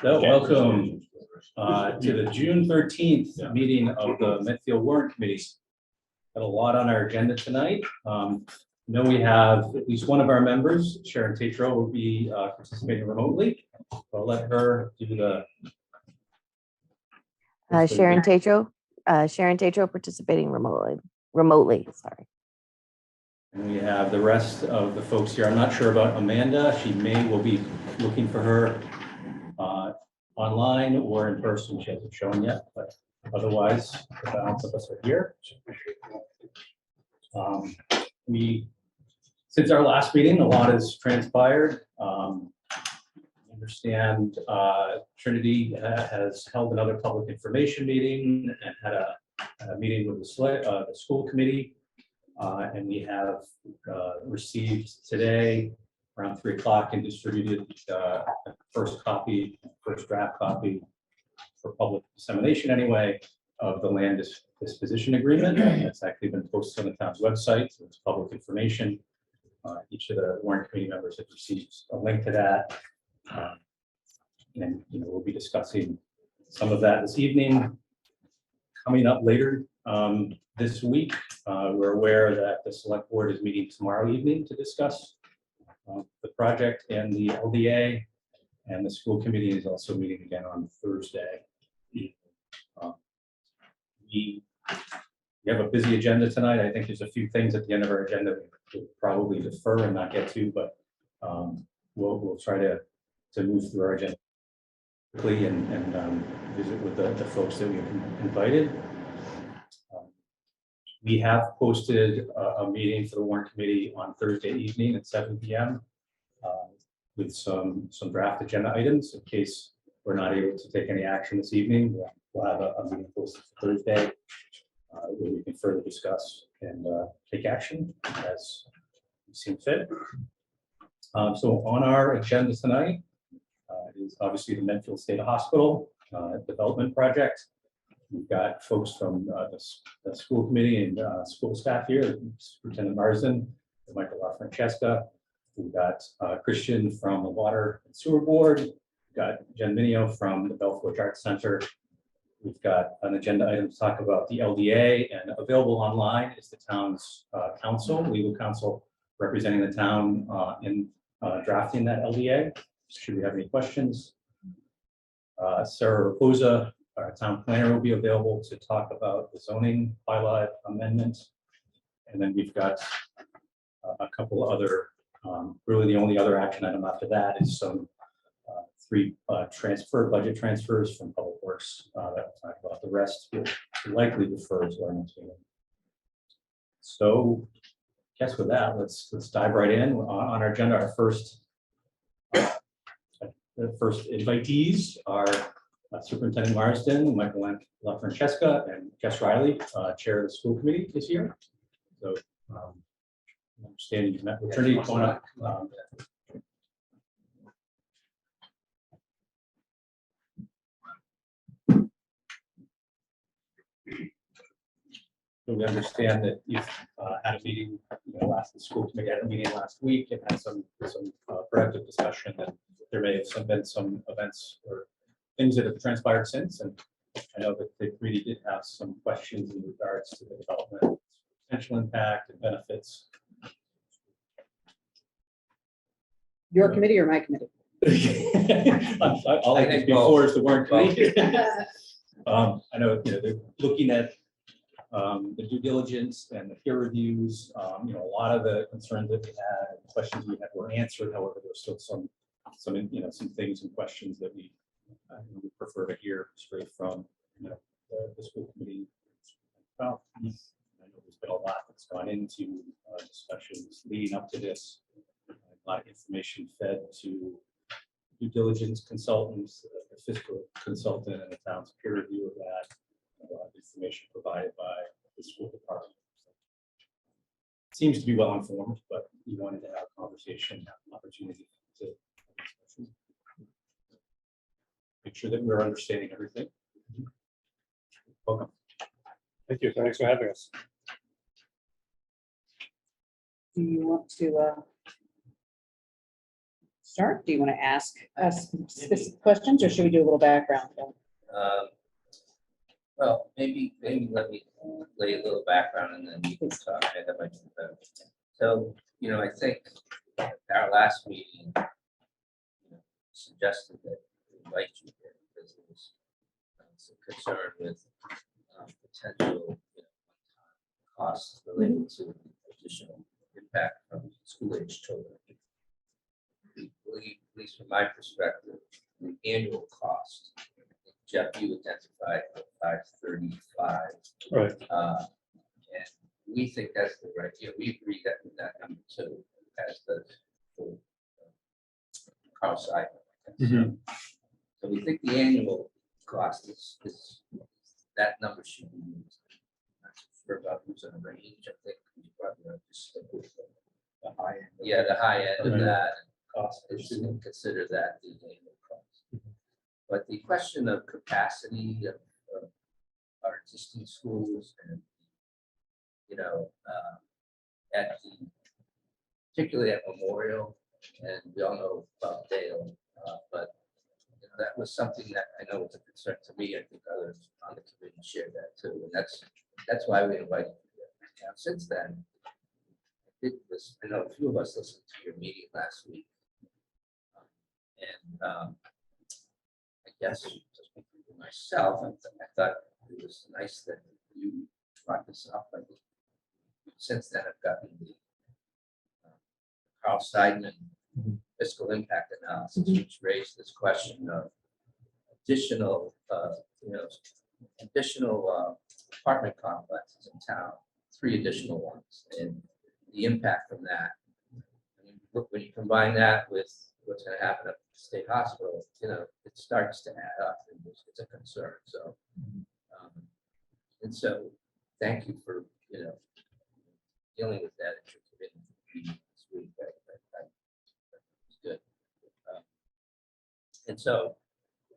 So welcome to the June 13th meeting of the Medfield Warrant Committee. Got a lot on our agenda tonight. I know we have at least one of our members, Sharon Tatro, will be participating remotely. So I'll let her do the. Sharon Tatro participating remotely, sorry. And we have the rest of the folks here. I'm not sure about Amanda. We'll be looking for her online or in person. She hasn't shown yet, but otherwise, the balance of us are here. Since our last meeting, a lot has transpired. I understand Trinity has held another public information meeting and had a meeting with the school committee. And we have received today around 3 o'clock and distributed the first draft copy for public dissemination anyway of the land disposition agreement. That's actually been posted on the town's website, so it's public information. Each of the warrant committee members have received a link to that. And we'll be discussing some of that this evening. Coming up later this week, we're aware that the select board is meeting tomorrow evening to discuss the project and the LDA, and the school committee is also meeting again on Thursday. We have a busy agenda tonight. I think there's a few things at the end of our agenda we'll probably defer and not get to, but we'll try to move through our agenda quickly and visit with the folks that we've invited. We have posted a meeting for the warrant committee on Thursday evening at 7 p.m. With some draft agenda items in case we're not able to take any action this evening. We'll have a meeting posted for Thursday where we can further discuss and take action as we seem fit. So on our agenda tonight is obviously the Medfield State Hospital development project. We've got folks from the school committee and school staff here, Superintendent Marsden, Michael LaFrancesca. We've got Christian from the Water and Sewer Board. We've got Jen Minio from the Belforge Arts Center. We've got an agenda item to talk about the LDA, and available online is the town's legal counsel representing the town in drafting that LDA. Should we have any questions? Sarah Raposa, our town planner, will be available to talk about the zoning bylaw amendment. And then we've got a couple other, really the only other action item after that is some 3 budget transfers from Public Works that we'll talk about. The rest will likely defer to our next meeting. So I guess with that, let's dive right in. On our agenda, our first invitees are Superintendent Marsden, Michael LaFrancesca, and Jess Riley, chair of the school committee this year. So understanding you've met with Trinity. So we understand that you've had a meeting, the school committee had a meeting last week and had some productive discussion, and there may have been some events or things that have transpired since. And I know that the committee did have some questions in regards to the development, potential impact and benefits. Your committee or my committee? I'll let this be forward the warrant committee. I know they're looking at the due diligence and the peer reviews. A lot of the concerns that we had, questions we had were answered. However, there's still some things and questions that we prefer to hear straight from the school committee. I know there's been a lot that's gone into discussions leading up to this. A lot of information fed to due diligence consultants, the fiscal consultant, and the town's peer review of that. A lot of information provided by the school department. Seems to be well informed, but we wanted to have a conversation, have an opportunity to make sure that we're understanding everything. Welcome. Thank you. Thanks for having us. Do you want to start? Do you want to ask us specific questions or should we do a little background? Well, maybe let me lay a little background and then we can talk. That might be better. So, I think at our last meeting suggested that we invite you here because there was some concern with potential costs related to additional impact from school-age children. We believe, at least from my perspective, the annual cost. Jeff, you identified 535. Right. And we think that's the right, we agree that with that number too, as the Carl side. Mhm. So we think the annual cost is that number should be used. Not sure about who's in the range. I think we probably ought to just stick with the high end. Yeah, the high end of Right. that Cost. we shouldn't consider that the annual cost. But the question of capacity of our existing schools and, at the, particularly at Memorial, and we all know about Dale, but that was something that I know was a concern to me. I think others on the committee shared that too, and that's why we invited you. Now, since then, I know a few of us listened to your meeting last week. And I guess just for myself, I thought it was nice that you brought this up. I think since then, I've gotten the Carl Steidman fiscal impact analysis, which raised this question of additional apartment complexes in town, 3 additional ones, and the impact from that. When you combine that with what's going to happen at the state hospital, it starts to add up, and it's a concern. So, and so, thank you for dealing with that at your committee this week. That's good. And so,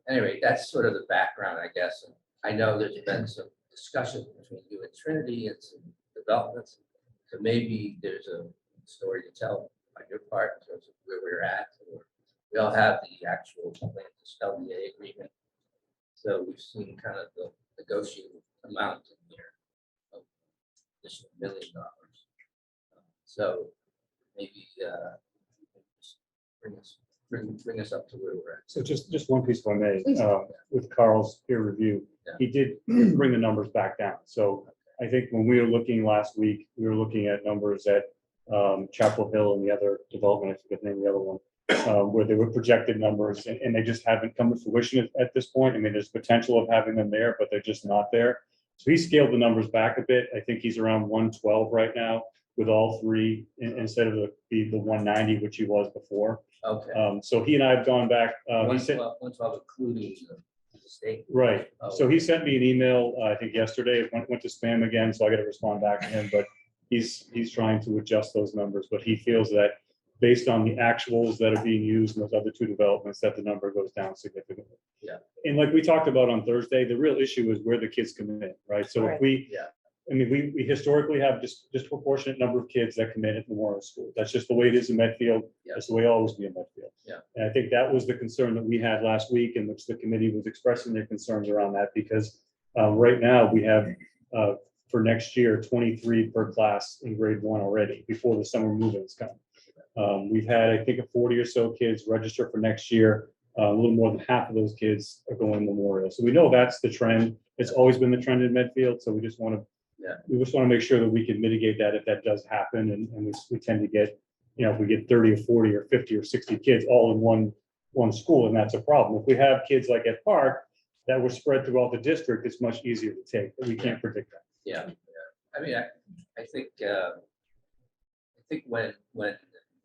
anyway, that's sort of the background, I guess. And I know there's been some discussion between you and Trinity and some developments. So maybe there's a story to tell on your part in terms of where we're at. We all have the actual LDA agreement. So we've seen kind of the negotiated amount in here of additional $1 million. So maybe bring us up to where we're at. So just one piece if I may, Please. with Carl's peer review, Yeah. he did bring the numbers back down. So I think when we were looking last week, we were looking at numbers at Chapel Hill and the other development, I forget the name of the other one, where they were projected numbers and they just haven't come to fruition at this point. I mean, there's potential of having them there, but they're just not there. So he scaled the numbers back a bit. I think he's around 112 right now with all 3 instead of the 190, which he was before. Okay. So he and I have gone back. He said, 112 including the state. right. Oh. So he sent me an email, I think yesterday, it went to spam again, so I got to respond back to him, but he's trying to adjust those numbers, but he feels that based on the actuals that are being used in those other 2 developments, that the number goes down significantly. Yeah. And like we talked about on Thursday, the real issue is where the kids come in, right? So if Right. we, Yeah. I mean, we historically have just disproportionate number of kids that come in at Memorial School. That's just the way it is in Medfield. Yeah. That's the way it always be in Medfield. Yeah. And I think that was the concern that we had last week, in which the committee was expressing their concerns around that, because right now we have for next year 23 per class in grade 1 already before the summer move-ins come. We've had, I think, 40 or so kids register for next year. A little more than half of those kids are going Memorial. So we know that's the trend. It's always been the trend in Medfield. So we just want to make sure that we can mitigate that if that does happen. And we tend to get, if we get 30 or 40 or 50 or 60 kids all in one school, and that's a problem. If we have kids like at Park that were spread throughout the district, it's much easier to take, but we can't predict that. Yeah. I mean, I think when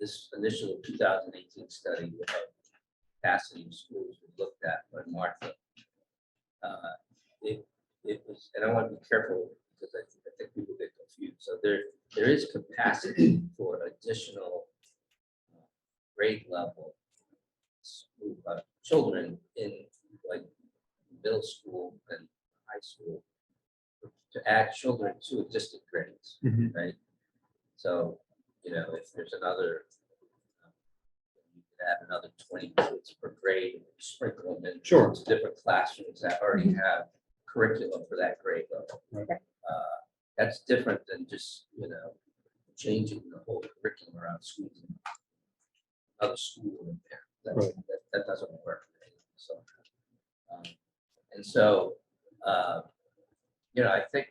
this initial 2018 study about capacity of schools was looked at by Martha, it was, and I want to be careful because I think people get confused. So there is capacity for additional grade level school, children in like middle school and high school to add children to existing grades, right? So, if there's another, you could have another 20 kids per grade, sprinkle them in. Sure. to different classrooms that already have curriculum for that grade level. Right. That's different than just, changing the whole curriculum around schools. Another school in there. Right. That doesn't work. So, and so, I think,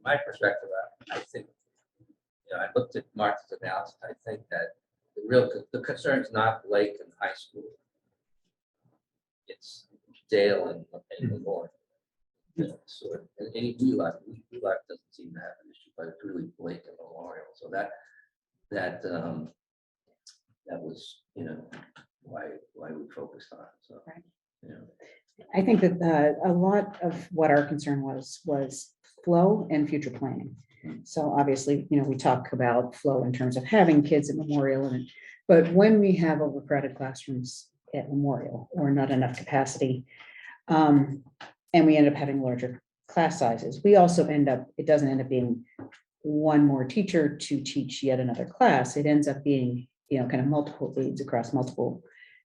my perspective, I think, I looked at Martha's analysis. I think that the concern is not Lake and high school. It's Dale and Memorial. Sort of, and any Wheelock doesn't seem to have an issue, but it's really Blake and Memorial. So that was, why we focused on it. So, Right. I think that a lot of what our concern was flow and future planning. So obviously, we talk about flow in terms of having kids at Memorial, but when we have overcrowded classrooms at Memorial or not enough capacity, and we end up having larger class sizes, we also it doesn't end up being one more teacher to teach yet another class. It ends up being, kind of multiple leads across multiple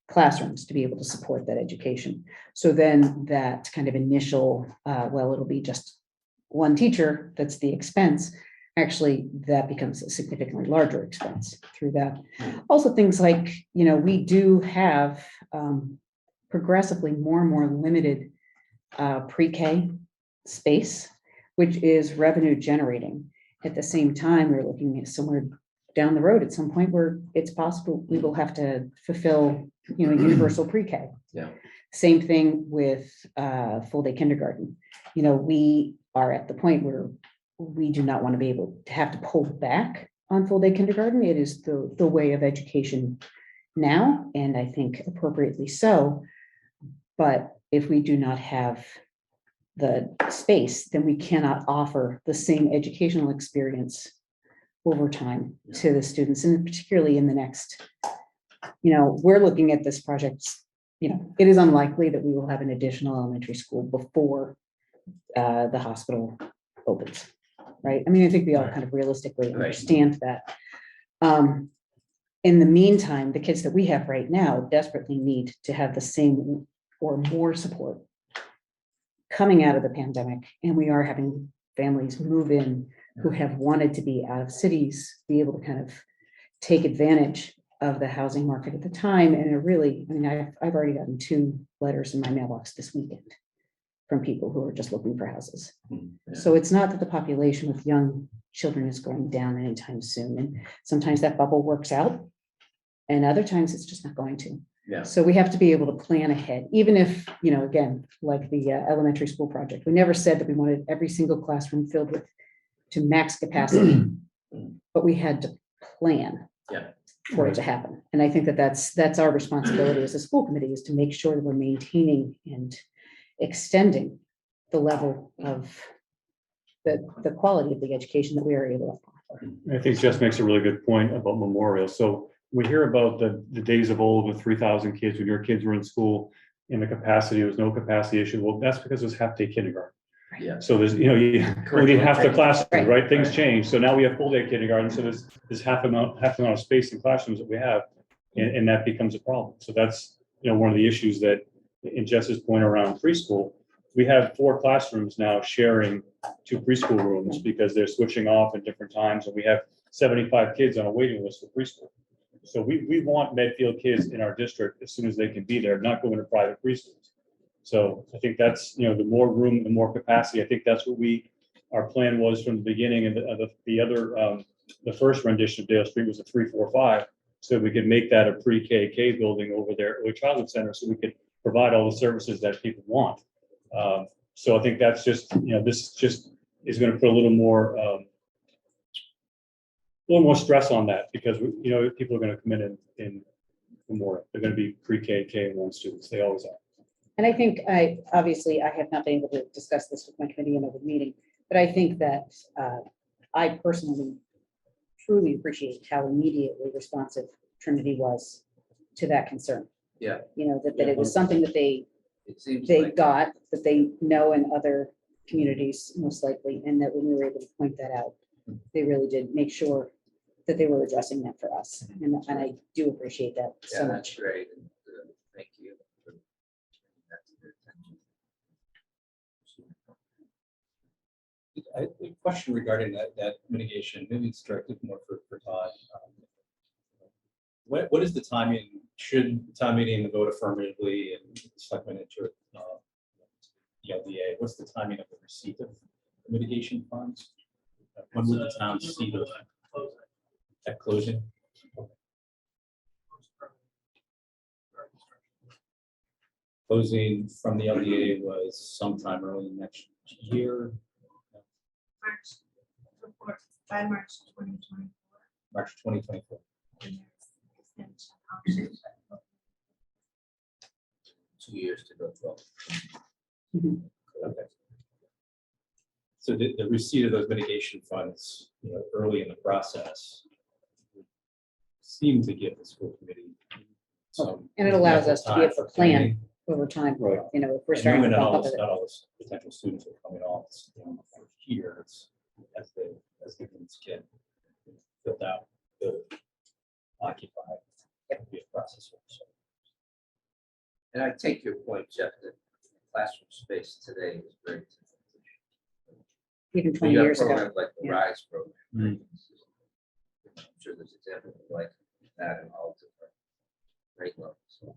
classrooms to be able to support that education. So then that kind of initial, it'll be just one teacher, that's the expense. Actually, that becomes a significantly larger expense through that. Also, things like, we do have progressively more and more limited pre-K space, which is revenue generating. At the same time, we're looking at somewhere down the road at some point where it's possible we will have to fulfill, universal pre-K. Yeah. Same thing with full day kindergarten. We are at the point where we do not want to be able to have to pull back on full day kindergarten. It is the way of education now, and I think appropriately so. But if we do not have the space, then we cannot offer the same educational experience over time to the students, and particularly in the next, we're looking at this project, it is unlikely that we will have an additional elementary school before the hospital opens, right? I mean, I think we all kind of realistically understand that. In the meantime, the kids that we have right now desperately need to have the same or more support coming out of the pandemic, and we are having families move in who have wanted to be out of cities, be able to kind of take advantage of the housing market at the time. And I've already gotten 2 letters in my mailbox this weekend from people who are just looking for houses. Yeah. So it's not that the population with young children is going down anytime soon. And sometimes that bubble works out, and other times it's just not going to. Yeah. So we have to be able to plan ahead, even if, again, like the elementary school project, we never said that we wanted every single classroom filled to max capacity, but we had to plan for it to happen. And I think that that's our responsibility as a school committee, is to make sure that we're maintaining and extending the level of the quality of the education that we are able to offer. I think Jess makes a really good point about Memorial. So we hear about the days of old with 3,000 kids when your kids were in school and the capacity, there was no capacity issue. Well, that's because it was half-day kindergarten. Yeah. So there's, you need half the classroom, right? Things Right. change. So now we have full-day kindergarten. So there's half the amount of space in classrooms that we have, and that becomes a problem. So that's, one of the issues that, in Jess's point around preschool, we have 4 classrooms now sharing 2 preschool rooms because they're switching off at different times, and we have 75 kids on a waiting list for preschool. So we want Medfield kids in our district as soon as they can be there, not going to private preschools. So I think that's, the more room, the more capacity. I think that's what our plan was from the beginning. And the first rendition of Dale Street was a 3-4-5. So we could make that a pre-K building over there, early childhood center, so we could provide all the services that people want. So I think that's just, this just is going to put a little more stress on that, because people are going to come in Memorial. They're going to be pre-K, K-1 students. They always are. And I think I have not been able to discuss this with my committee in open meeting, but I think that I personally truly appreciate how immediately responsive Trinity was to that concern. Yeah. That it was something that they got, that they know in other communities most likely, and that when we were able to point that out, they really did make sure that they were addressing that for us. And I do appreciate that Yeah, so that's much. great. And, thank you for bringing that to their attention. A question regarding that mitigation, maybe it's directed more for Todd. What is the timing? Should the town meeting vote affirmatively and selectmen enter the LDA? What's the timing of the receipt of the mitigation funds? When would the town see those at closing? Closing from the LDA was sometime early next year, By March 2024. March 2024. And there's extension options. 2 years to go. 12. Mhm. Okay. So the receipt of those mitigation funds, early in the process seem to give the school committee some. And it allows us to be able to plan planning. over time, Right. if we're And starting to knowing that bump all up this- with it. not all this potential students are coming off here, it's as the things get filled out, filled, occupied. It'll be a process. So, And I take your point, Jeff, that classroom space today is very different. Even When 20 you have years ago. programs like the Yeah. RISE program. Mm. I'm sure there's examples like that in all different grade levels. So,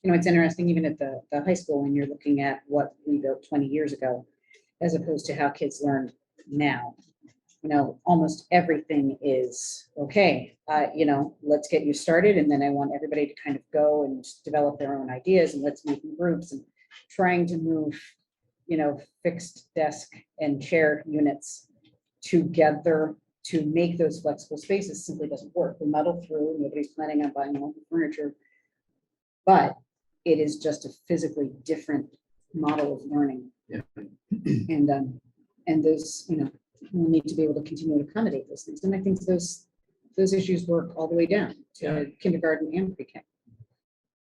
It's interesting, even at the high school, when you're looking at what we built 20 years ago, as opposed to how kids learn now. Almost everything is, okay, let's get you started, and then I want everybody to kind of go and develop their own ideas, and let's meet in groups, and trying to move, fixed desk and chair units together to make those flexible spaces simply doesn't work. We muddle through, nobody's planning on buying all the furniture. But it is just a physically different model of learning. Yeah. And those, we'll need to be able to continue to accommodate those things. And I think those issues work all the way down to kindergarten and pre-K.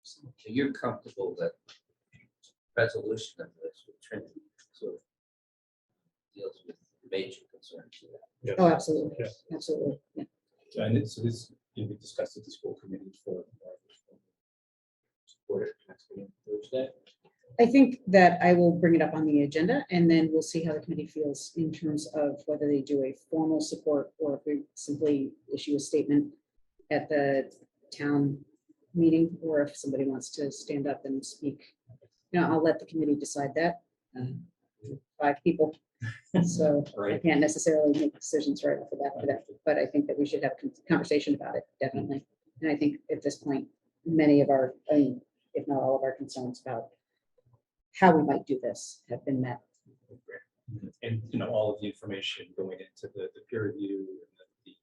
so you're comfortable that resolution of this with Trinity sort of deals with major concerns of that. Yes. Oh, absolutely, Yes. absolutely. Yeah. And so this, we discussed at the school committee for support it next meeting Thursday. I think that I will bring it up on the agenda, and then we'll see how the committee feels in terms of whether they do a formal support or if we simply issue a statement at the town meeting, or if somebody wants to stand up and speak. I'll let the committee decide that. 5 people, so I Right. can't necessarily make decisions right off the bat for that, but I think that we should have a conversation about it, definitely. And I think at this point, many of our, if not all of our concerns about how we might do this have been met. And, all of the information going into the peer review and the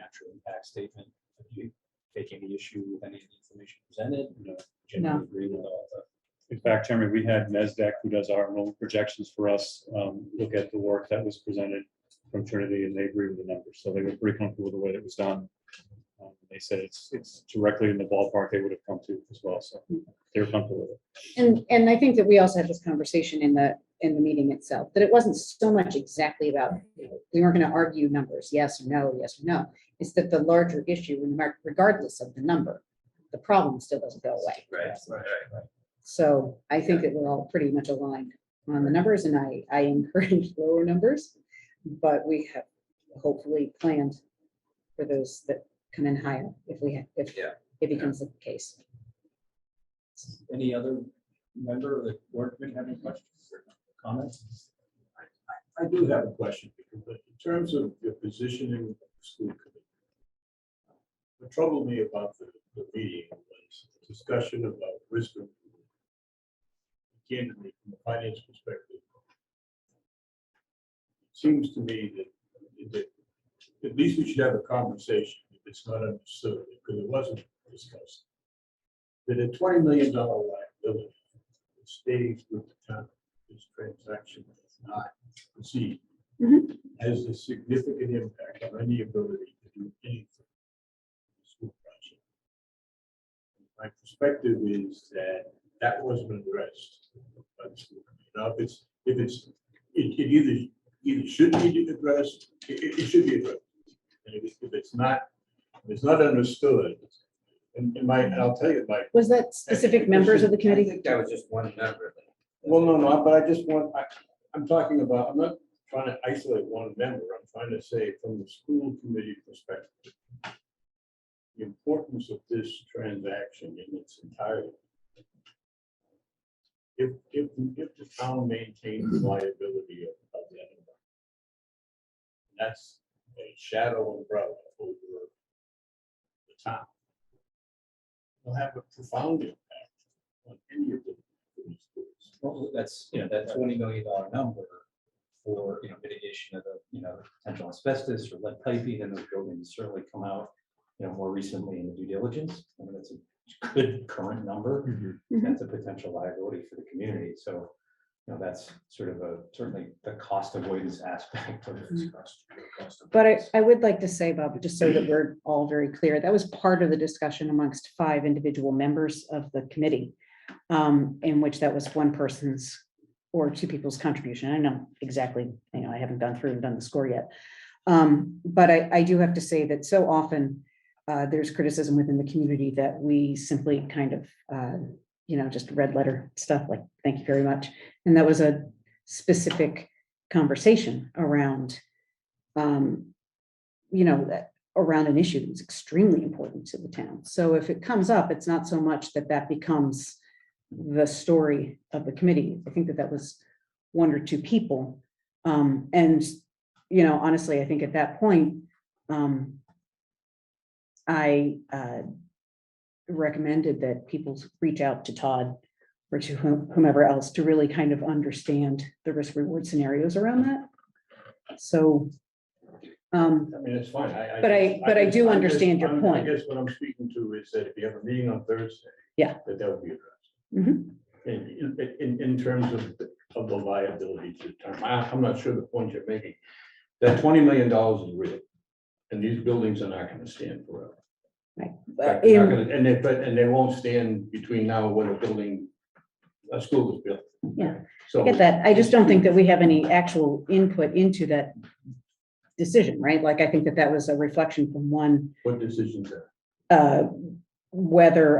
natural impact statement. Have you taken any issue with any of the information presented? Generally agree with all the. In fact, Chairman, we had NESDEC, who does our enrollment projections for us, look at the work that was presented from Trinity, and they agree with the numbers. So they were pretty comfortable with the way that was done. They said it's directly in the ballpark they would have come to as well. So they're comfortable with it. And I think that we also had this conversation in the meeting itself, that it wasn't so much exactly about, we weren't going to argue numbers, yes or no, yes or no. It's that the larger issue, regardless of the number, the problem still doesn't go away. Right. So I think that we're all pretty much aligned on the numbers, and I encourage lower numbers, but we have hopefully planned for those that come in higher if it becomes the case. Any other member of the board committee have any questions or comments? I do have a question, because in terms of your positioning of the school committee, what troubled me about the meeting was the discussion about risk of, candidly, from a finance perspective. It seems to me that at least we should have a conversation if it's not understood, because it wasn't discussed. That a $20 million liability that stays with the town, this transaction does not proceed, Mhm. has a significant impact on any ability to do anything. in the school project. My perspective is that wasn't addressed by the school committee. Now, it either should be addressed, it should be addressed. And if it's not understood, and I'll tell you, Mike. Was that specific members of the I committee? think that was just one member. Well, no, but I'm talking about, I'm not trying to isolate one member. I'm trying to say from the school committee perspective, the importance of this transaction in its entirety. If the town maintains the liability of that, that's a shadow umbrella over the town. Will have a profound impact on any of the schools. Well, that's, that $20 million number for, mitigation of the, potential asbestos or lead piping in those buildings certainly come out, more recently in the due diligence. I mean, that's a good current number. That's a potential liability for the community. So, that's sort of certainly the cost avoidance aspect of this. But I would like to say, Bob, just so that we're all very clear, that was part of the discussion amongst 5 individual members of the committee, in which that was one person's or 2 people's contribution. I know exactly, I haven't gone through and done the score yet. But I do have to say that so often there's criticism within the community that we simply kind of, just red letter stuff like, thank you very much. And that was a specific conversation around, that around an issue that's extremely important to the town. So if it comes up, it's not so much that becomes the story of the committee. I think that was 1 or 2 people. And, honestly, I think at that point, I recommended that people reach out to Todd or to whomever else to really kind of understand the risk reward scenarios around that. So, I mean, it's fine. But I do understand your point. I guess what I'm speaking to is that if you have a meeting on Thursday. Yeah. That would be addressed. Mhm. In terms of the liability to the town. I'm not sure the point you're making. That $20 million is real. And these buildings are not gonna stand forever. Right. They're not gonna- And they won't stand between now and when a school is built. Yeah. So. Get that. I just don't think that we have any actual input into that decision, right? Like, I think that was a reflection from one, What decisions are? whether,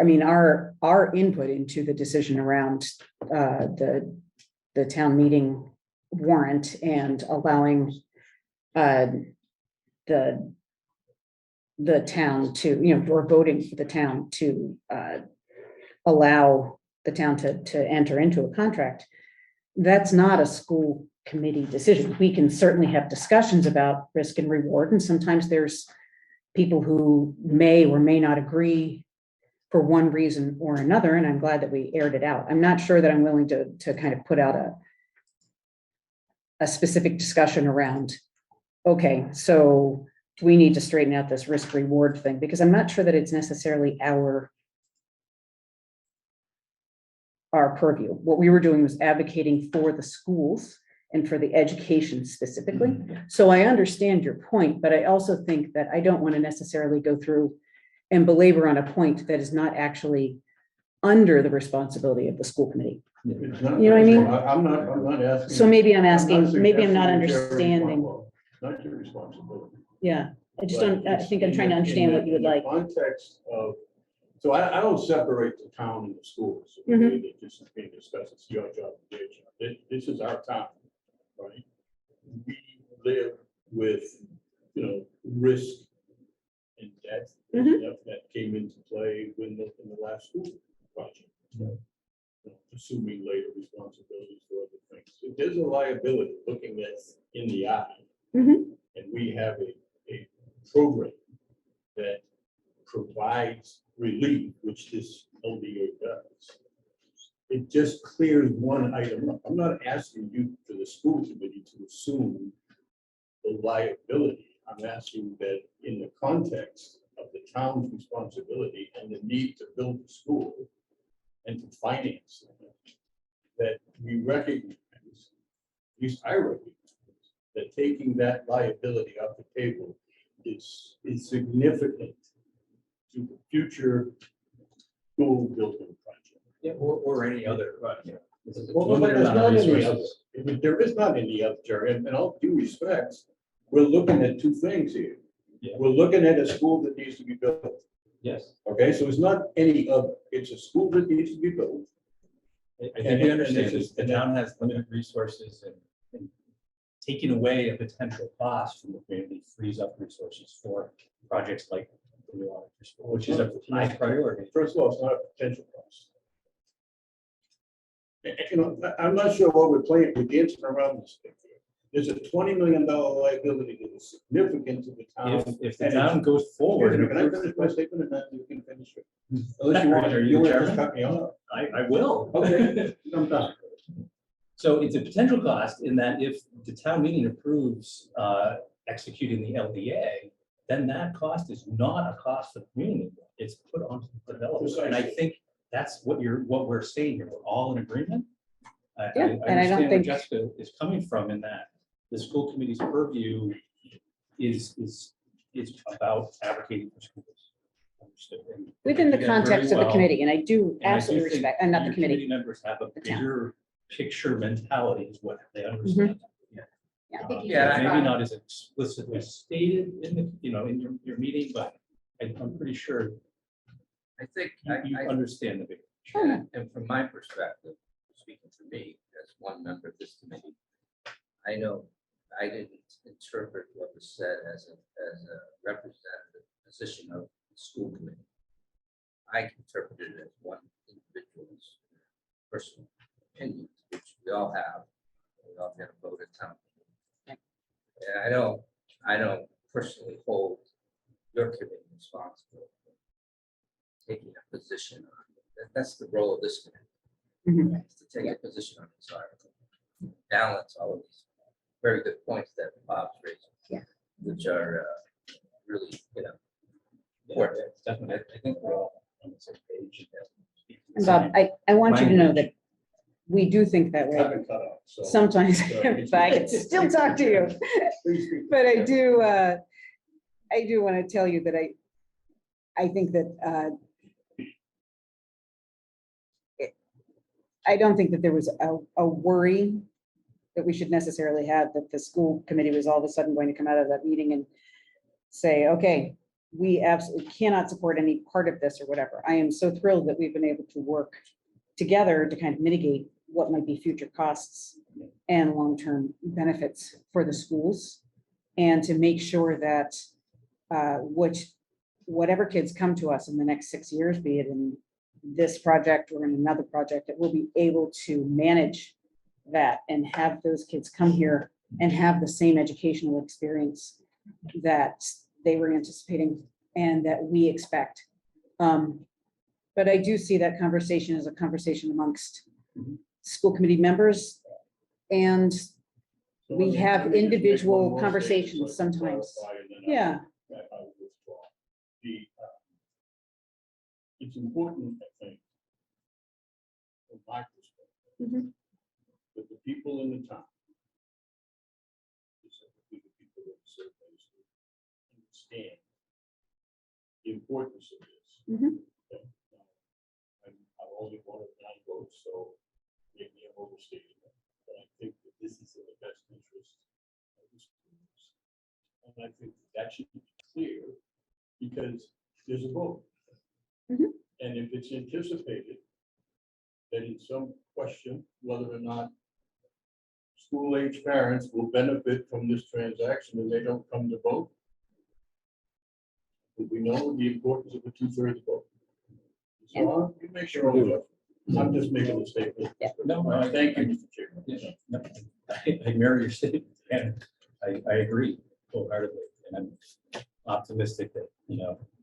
our input into the decision around the town meeting warrant and allowing the town to, or voting for the town to allow the town to enter into a contract. That's not a school committee decision. We can certainly have discussions about risk and reward, and sometimes there's people who may or may not agree for one reason or another, and I'm glad that we aired it out. I'm not sure that I'm willing to kind of put out a specific discussion around, okay, so we need to straighten out this risk reward thing, because I'm not sure that it's necessarily our purview. What we were doing was advocating for the schools and for the education specifically. So I understand your point, but I also think that I don't want to necessarily go through and belabor on a point that is not actually under the responsibility of the school committee. It's not- You know what I mean? I'm not asking. So maybe I'm asking, suggesting maybe I'm not it's your understanding. Not your responsibility. Yeah, I just But don't, I it's think I'm trying to in understand the- what you would in the like. Context of, so I don't separate the town and the schools. Mhm. It just is being discussed. It's your job, their job. This is our town, right? We live with, risk and debt Mhm. that came into play in the last school project. Assuming later responsibilities for other things. If there's a liability looking at in the eye, Mhm. and we have a program that provides relief, which this LDA does, it just clears one item up. I'm not asking you for the school committee to assume the liability. I'm asking that in the context of the town's responsibility and the need to build the school and to finance it, that we recognize, at least I recognize, that taking that liability off the table is significant to the future school building project. Yeah, or any other, this is a Well, but limited there's amount of not any resources. other. There is not any other, Jerry, and all due respect, we're looking at 2 things here. Yeah. We're looking at a school that needs to be built. Yes, Okay, so it's not any other, it's a school that needs to be built. I And- think we and understand this this. is- The and town has limited resources and taking away a potential cost from the community frees up resources for projects like the new elementary school, which is a high priority. First of all, it's not a potential cost. You know, I'm not sure what we're playing, we're dancing around this thing here. There's a $20 million liability that is significant to the town. If the and town goes forward and Can I approves, finish my statement and then you can finish it? Unless you want Are to, you you want to chairman? just cut me off. I will. Okay, I'm done. So it's a potential cost in that if the town meeting approves executing the LDA, then that cost is not a cost for the community. It's put onto the developer. And I Precisely. think that's what we're saying here. We're all in agreement. Yeah, and I don't understand where think- Jessica is coming from in that the school committee's purview is about advocating for schools. Understood. And Within the they do that very context of the well. committee, and I do And I do absolutely think respect, and not the your committee. Members have a the town. bigger picture mentality is what they understand. Yeah. I think you Yeah, just Maybe brought- not as explicitly stated in the, in your meeting, but I'm pretty sure I think, you understand the big. Oh, yeah. and from my perspective, speaking for me as one member of this committee, I know I didn't interpret what was said as a representative position of the school committee. I interpreted it as one individual's personal opinions, which we all have. We all get a vote at town. And I don't personally hold your committee responsible for taking a position on it. That's the role of this committee. Mhm. Is to take a position on this article. Balance all of these very good points that Bob's raising. Yeah. Which are really, Yeah, important. definitely. I think we're all on the same page. And Bob, I want you to know that we do think that I've way. been cut off, so. Sometimes, Sorry. but I can still talk to you. Please speak. But I do want to tell you that I think that I don't think that there was a worry that we should necessarily have that the school committee was all of a sudden going to come out of that meeting and say, okay, we absolutely cannot support any part of this or whatever. I am so thrilled that we've been able to work together to kind of mitigate what might be future costs and long-term benefits for the schools, and to make sure that whatever kids come to us in the next 6 years, be it in this project or in another project, that we'll be able to manage that and have those kids come here and have the same educational experience that they were anticipating and that we expect. But I do see that conversation as a conversation amongst school committee members, and So we let me- have let me just make individual one more conversations statement so I can sometimes. clarify, and then Yeah, I will withdraw. It's important, I think, from my perspective, Mhm. that the people in the town, specifically the people that serve those who understand the importance of this. Mhm. Okay? I'm only one of 9 votes, so maybe I'm overstating it, but I think that this is in the best interest of the schools. And I think that should be clear, because there's a vote. Mhm. And if it's anticipated that in some question whether or not school-age parents will benefit from this transaction and they don't come to vote, but we know the importance of a 2/3 vote. So you make your own judgment. I'm just making a statement. Yeah. No, Thank you, Mr. Chairman. Yeah, no, I mirror your statement, and I agree wholeheartedly, and I'm optimistic that,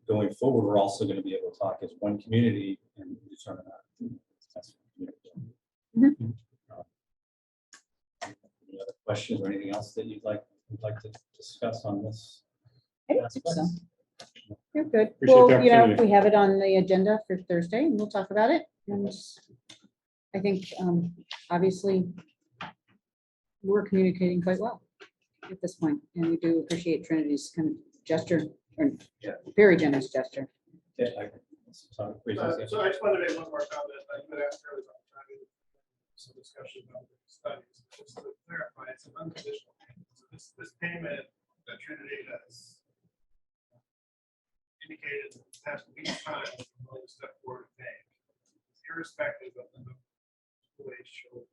going forward, we're also going to be able to talk as one community and determine that. Mhm. Any other questions or anything else that you'd like to discuss on this? I don't think so. You're good. Appreciate the Well, opportunity. we have it on the agenda for Thursday and we'll talk about it. And I think, obviously, we're communicating quite well at this point, and we do appreciate Trinity's kind of gesture, or Yeah. very generous gesture. Yeah, sorry, please, yes. So I just wanted to make one more comment. I could ask earlier about trying some discussion about the studies, just to clarify, it's an unconditional payment. So this payment that Trinity has indicated in the past week's time, that we're willing to step forward and pay, irrespective of the number of ways shown.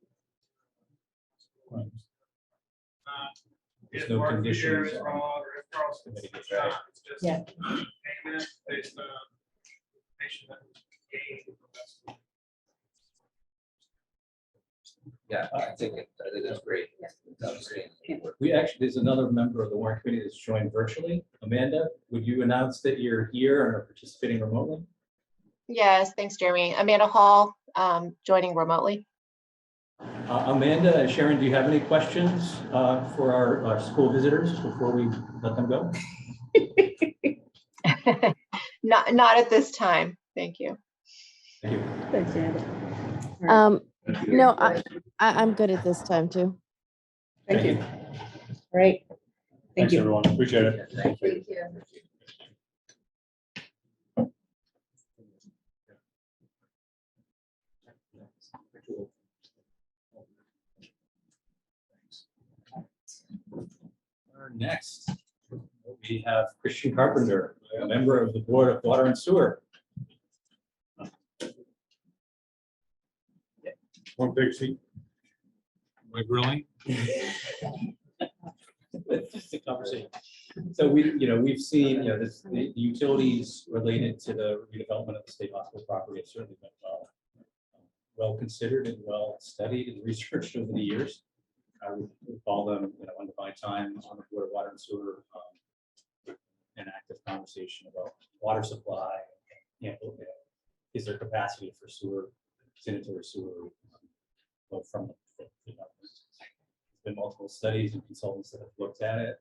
There's If no Mark here conditions is on wrong, or if Carlson is not, it's just Yeah. payment based on information that was gained from that. Yeah, I think it's great. It's outstanding. We actually, there's another member of the warrant committee that's joined virtually. Amanda, would you announce that you're here and are participating remotely? Yes, thanks, Jeremy. Amanda Hall, joining remotely. Amanda and Sharon, do you have any questions for our school visitors before we let them go? Not at this time. Thank you. Thank you. Thanks, Ann. No, I'm good at this time too. Thank you. Right. Thank Thanks, you. everyone. Appreciate it. Yeah, thank you. Next, we have Christian Carpenter, a member of the Board of Water and Sewer. One big seat. Like, really? It's just a conversation. So we've seen, the utilities related to the redevelopment of the state hospital property have certainly been well considered and well studied and researched over the years. I would call them, undefined time on the Board of Water and Sewer, an active conversation about water supply. Is there capacity for sewer, sanitary sewer, from the government? There's been multiple studies and consultants that have looked at it.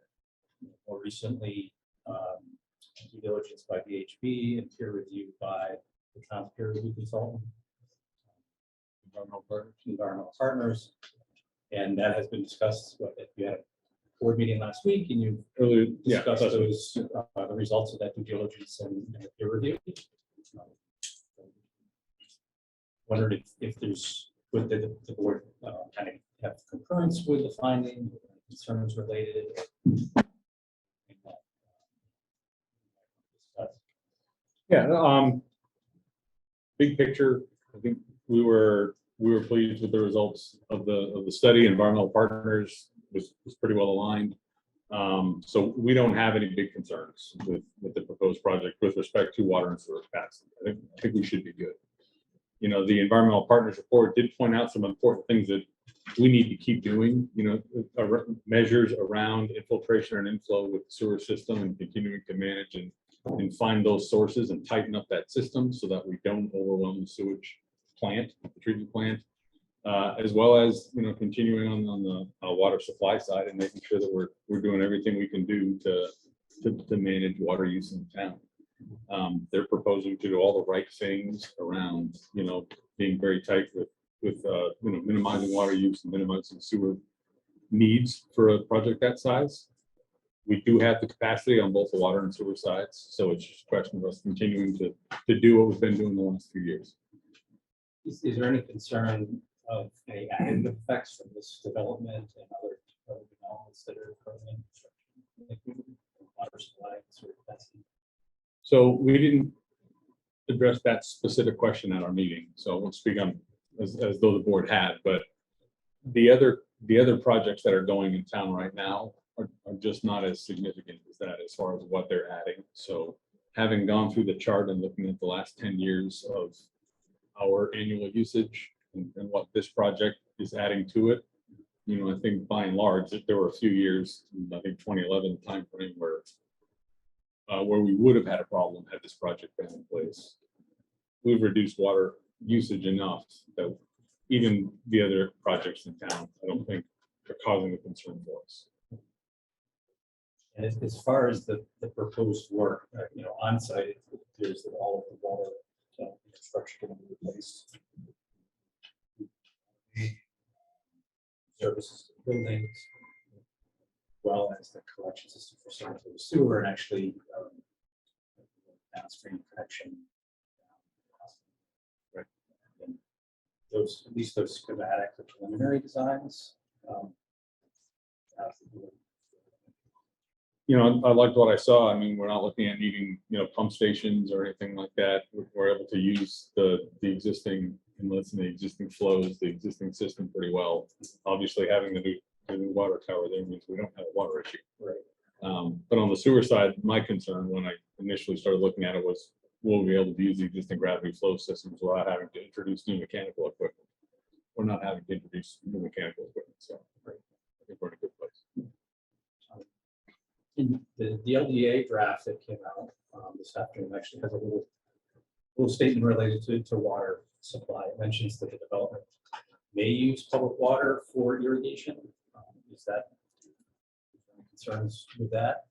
More recently, due diligence by VHB and peer review by the town's peer review consultant, environmental partners. And that has been discussed. You had a board meeting last week and you discussed those, the results of that due diligence and the peer review. Wondered if there's, would the board kind of have concurrence with the finding, concerns related? Yeah, big picture, I think we were pleased with the results of the study. Environmental partners was pretty well aligned. So we don't have any big concerns with the proposed project with respect to water and sewer capacity. I think we should be good. The environmental partners report did point out some important things that we need to keep doing, measures around infiltration and inflow with the sewer system and continuing to manage and find those sources and tighten up that system so that we don't overwhelm the sewage plant, the treatment plant, as well as, continuing on the water supply side and making sure that we're doing everything we can do to manage water use in the town. They're proposing to do all the right things around, being very tight with minimizing water use and minimizing sewer needs for a project that size. We do have the capacity on both the water and sewer sides, so it's just a question of us continuing to do what we've been doing the last few years. Is there any concern of any additive effects from this development and other developments that are occurring in construction? Water supply, sort of capacity? So we didn't address that specific question at our meeting, so I won't speak on as though the board had, but the other projects that are going in town right now are just not as significant as that as far as what they're adding. So having gone through the chart and looking at the last 10 years of our annual usage and what this project is adding to it, I think by and large that there were a few years, I think 2011 timeframe where we would have had a problem had this project been in place. We've reduced water usage enough that even the other projects in town, I don't think are causing a concern for us. And as far as the proposed work, on site, it appears that all of the water infrastructure can be replaced. Services to the buildings, as well as the collection system for sanitary sewer and actually downstream connection. Right. And those, at least those schematic or preliminary designs. you know, I liked what I saw. I mean, we're not looking at needing, you know, pump stations or anything like that. We're able to use the existing inlets and the existing flows, the existing system pretty well. Obviously, having the new water tower there means we don't have a water issue. Right. But on the sewer side, my concern when I initially started looking at it was, will we be able to use the existing gravity flow systems without having to introduce new mechanical equipment? We're not having to introduce new mechanical equipment, so I think we're in a good place. In the LDA draft that came out this afternoon actually has a little statement related to water supply. It mentions that the development may use public water for irrigation. Is that any concerns with that?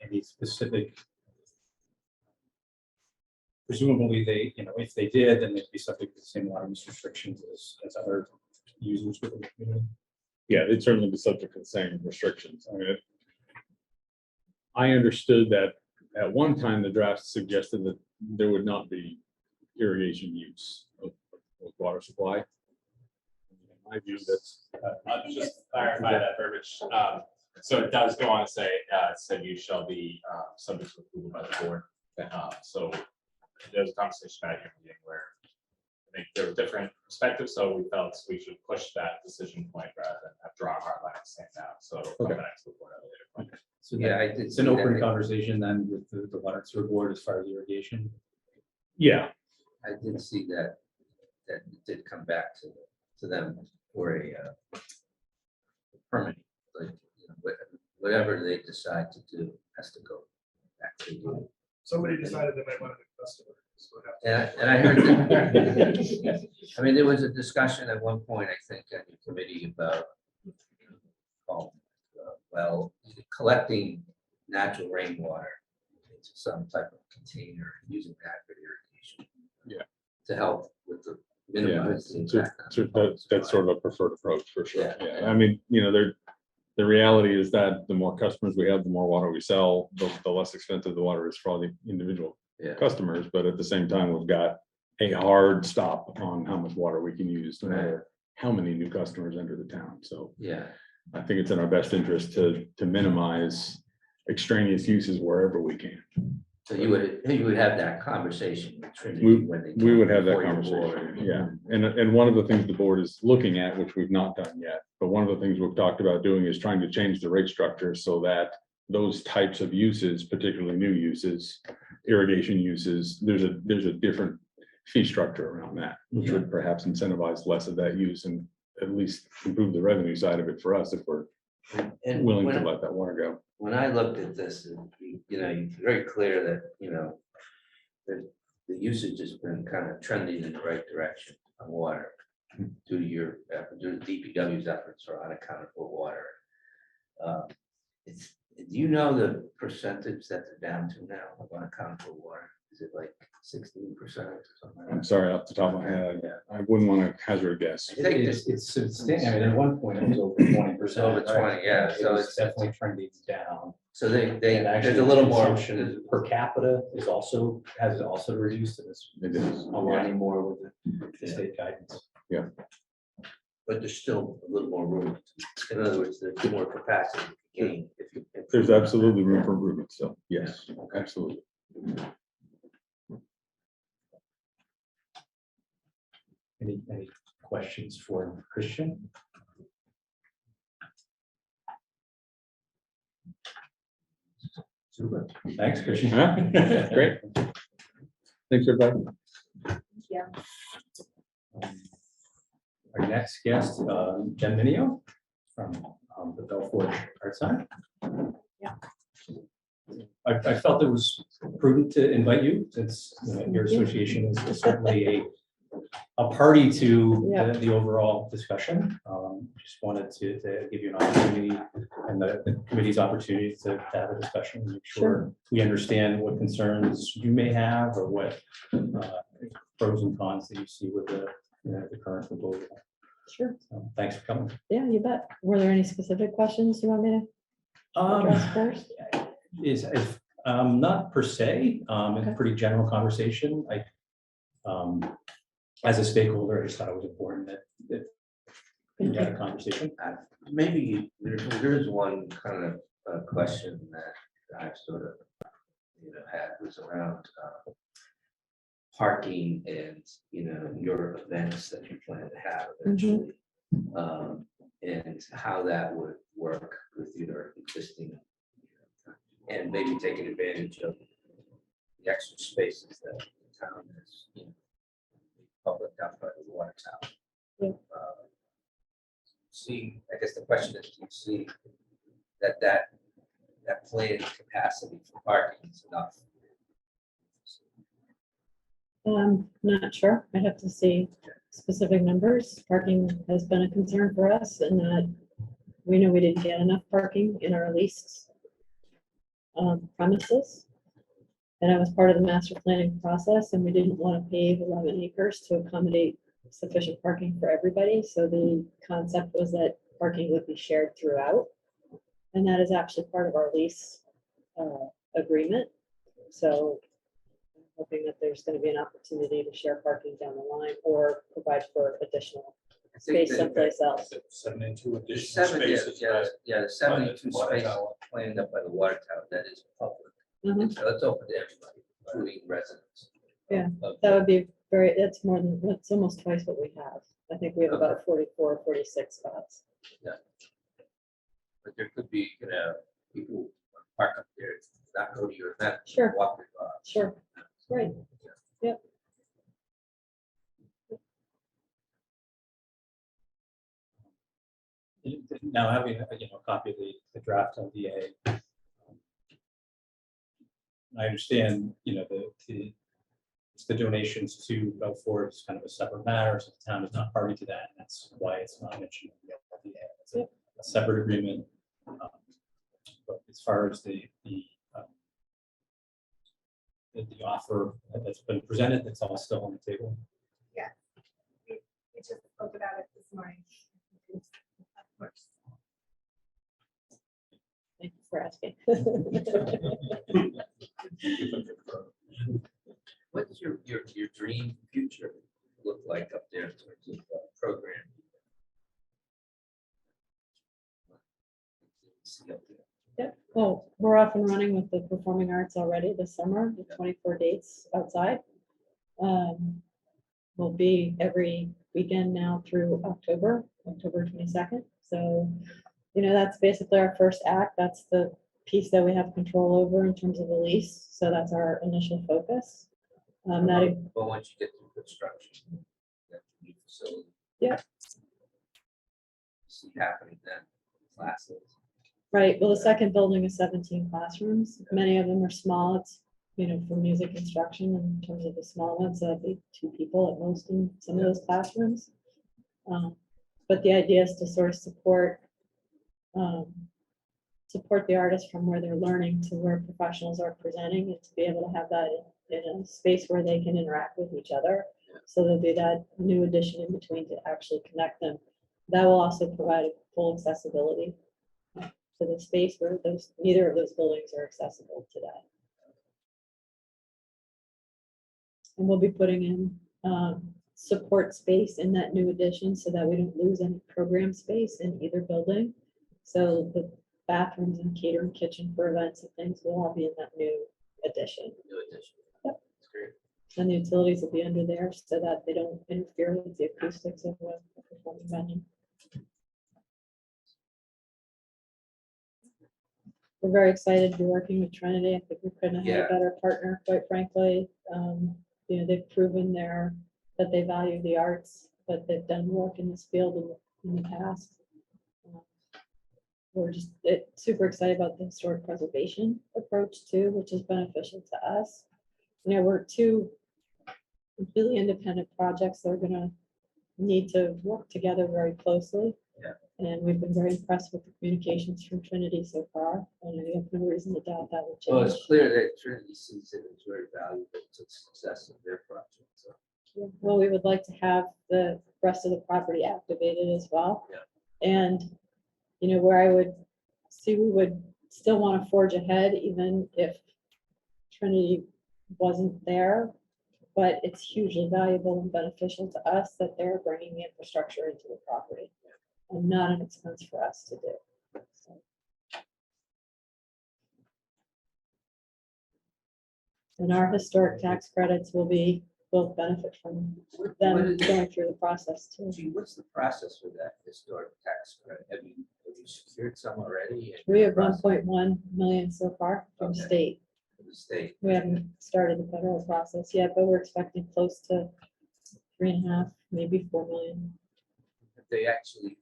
Any specific? Presumably they, you know, if they did, then they'd be subject to the same water use restrictions as other users within the community. Yeah, they'd certainly be subject to the same restrictions. I mean, I understood that at one time the draft suggested that there would not be irrigation use of water supply. In my view, that's I'll just clarify that verbiage. So it does go on to say, said you shall be subject to approval by the board. So there's a conversation at your meeting where I think there were different perspectives, so we felt we should push that decision point rather than have drawn a hard line and stand down. So it'll come back to the board at a later point. So Yeah, I that- did. it's see an that. open conversation then with the water and sewer board as far as irrigation. yeah. I did see that it did come back to them for a permit. Like, you know, whatever they decide to do has to go back to you. Somebody decided they might want to be a customer. so what happened? And I heard that. I mean, there was a discussion at one point, I think, on the committee about well, collecting natural rainwater into some type of container, using that for irrigation. Yeah. To help with the Yeah, minimize the impact. on that's sort of a preferred approach for sure. Yeah. Yeah, I mean, you know, the reality is that the more customers we have, the more water we sell, the less expensive the water is for all the individual Yeah. customers. But at the same time, we've got a hard stop on how much water we can use, no matter how many new customers enter the town. So Yeah, I think it's in our best interest to minimize extraneous uses wherever we can. so you would have that conversation with Trinity We- when they. We would have that before your conversation, board. yeah. And one of the things the board is looking at, which we've not done yet, but one of the things we've talked about doing is trying to change the rate structure so that those types of uses, particularly new uses, irrigation uses, there's a different fee structure around that, which would perhaps incentivize less of that use and at least improve the revenue side of it for us if we're And willing to when- let that water go. When I looked at this, you know, it's very clear that, you know, the usage has been kind of trending in the right direction on water due to DPW's efforts for unaccounted for water. Do you know the percentage that they're down to now of unaccounted for water? Is it like 16% or something? like I'm that? sorry, off the top of my head, I wouldn't want to hazard a guess. I think It's substantial. I mean, at one point it was over 20%. Over 20, yeah, so It's it's- definitely trending down. So they, And there's actually, a little more, consumption per capita has also reduced, and it's It is. aligning more with the state guidance. but there's still a little more room. In other words, there's more capacity to gain if you. There's absolutely room for improvement still. Yes, absolutely. Any questions for Christian? Super. Thanks, Christian. Huh? Great. Thanks, everybody. Our next guest, Jen Minio from the Belfort Art Center. Yeah. I felt it was prudent to invite you, since your association is certainly a party to Yeah. the overall discussion. Just wanted to give you an opportunity and the committee's opportunity to have a discussion, make sure we understand what concerns you may have or what pros and cons that you see with the current proposal. Sure. So, thanks for coming. Yeah, you bet. Were there any specific questions you want me to address first? Is not per se, it's Okay. a pretty general conversation. As a stakeholder, I just thought it was important that we Thank had you. a conversation. Maybe there is one kind of a question that I've sort of, had was around parking and, your events that you plan to have eventually. And how that would work with your existing, and maybe taking advantage of the extra spaces that the town has, public out by the water tower. Yeah. See, I guess the question is, do you see that planned capacity for parking is enough? Not sure. I'd have to see specific numbers. Parking has been a concern for us, and that we know we didn't get enough parking in our leased premises. And I was part of the master planning process, and we didn't want to pave 11 acres to accommodate sufficient parking for everybody. So the concept was that parking would be shared throughout. And that is actually part of our lease agreement. So I'm hoping that there's going to be an opportunity to share parking down the line or provide for additional I think space that someplace else. 72 the additional spaces. the 72 water spaces tower. planned up by the water tower, that is public. Mhm. So it's open to everybody, including residents. Yeah, of That would be that's more than, that's almost twice what we have. I think we have about 44, 46 spots. But there could be, people who park up there, not go to your event. Sure. Walk their dog. Sure. Right. Yep. Now having, a copy of the draft LDA. I understand, it's the donations to Belfort is kind of a separate matter, so the town is not party to that, and that's why it's not mentioned in the LDA. It's a separate agreement. But as far as the offer that's been presented, that's all still on the table. We just spoke about it this morning. Of course. Thank you for asking. What does your dream future look like up there in terms of program? See up there. Yep. Well, we're off and running with the performing arts already this summer, with 24 dates outside. Will be every weekend now through October 22nd. So, that's basically our first act. That's the piece that we have control over in terms of the lease. So that's our initial focus. That, But once you get through construction, that new facility. Yeah. See happening then, classes. right. Well, the second building is 17 classrooms. Many of them are small. It's, for music instruction in terms of the small ones, that'd be 2 people at most in some of those classrooms. But the idea is to sort of support the artists from where they're learning to where professionals are presenting, and to be able to have that in a space where they can interact with each other. So there'll be that new addition in between to actually connect them. That will also provide full accessibility to the space where neither of those buildings are accessible today. And we'll be putting in support space in that new addition so that we don't lose any program space in either building. So the bathrooms and catering kitchen for events and things will all be in that new addition. New addition. Yep. That's great. And the utilities will be under there so that they don't interfere with the acoustics of the performing venue. We're very excited to be working with Trinity. I think we couldn't have had Yeah. a better partner, quite frankly. They've proven that they value the arts, that they've done work in this field in the past. We're just super excited about the historic preservation approach too, which is beneficial to us. We're 2 completely independent projects that are gonna need to work together very closely. Yeah. And we've been very impressed with the communications from Trinity so far, and we have no reason to doubt that will Well, change. it's clear that Trinity sees it as very valuable to the success of their project. So, Well, we would like to have the rest of the property activated as well. Yeah. And, where I would see, we would still want to forge ahead even if Trinity wasn't there. But it's hugely valuable and beneficial to us that they're bringing the infrastructure into the property and not an expense for us to do. So, And our historic tax credits will both benefit from them going through the process too. Gee, what's the process with that historic tax credit? Have you secured some already? We have 1.1 million so far from Okay. state. For the state? We haven't started the federal process yet, but we're expecting close to 3.5, maybe 4 million. If they actually,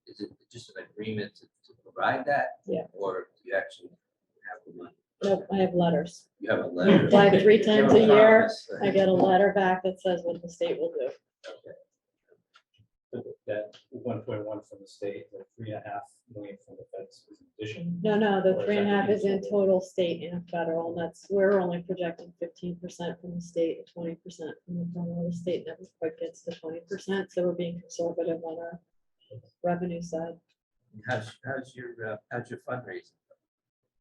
is it just an agreement to provide that? Yeah. Or do you actually have the money? Nope, I have letters. You have a letter? Apply 3 times a You have year. promise, I get a letter back that says what the state will do. Okay. That 1.1 from the state, the 3.5 million from the feds is in addition. No, the Or is 3.5 that is in total? total state and federal, and we're only projecting 15% from the state and 20% from the federal. The state never quite gets to 20%, so we're being conservative on our revenue side. How's your fundraising?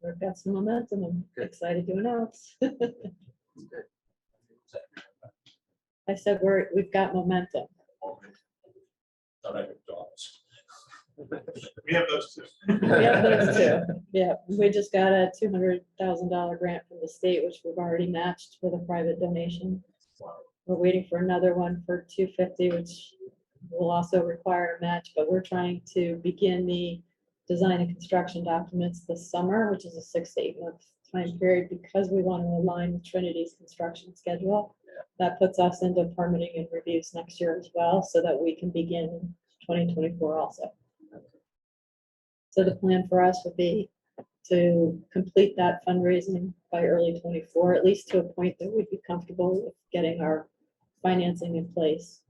We've got some momentum. I'm Good. excited to announce. Good. I said we've got momentum. Thought I had dogs. We have those two. We have those too. Yeah, we just got a $200,000 grant from the state, which we've already matched with a private donation. We're waiting for another one for 250, which will also require a match, but we're trying to begin the design and construction documents this summer, which is a 6 to 8 month time period, because we want to align with Trinity's construction schedule. That puts us into permitting and reviews next year as well, so that we can begin in 2024 also. So the plan for us would be to complete that fundraising by early 24, at least to a point that we'd be comfortable with getting our financing in place.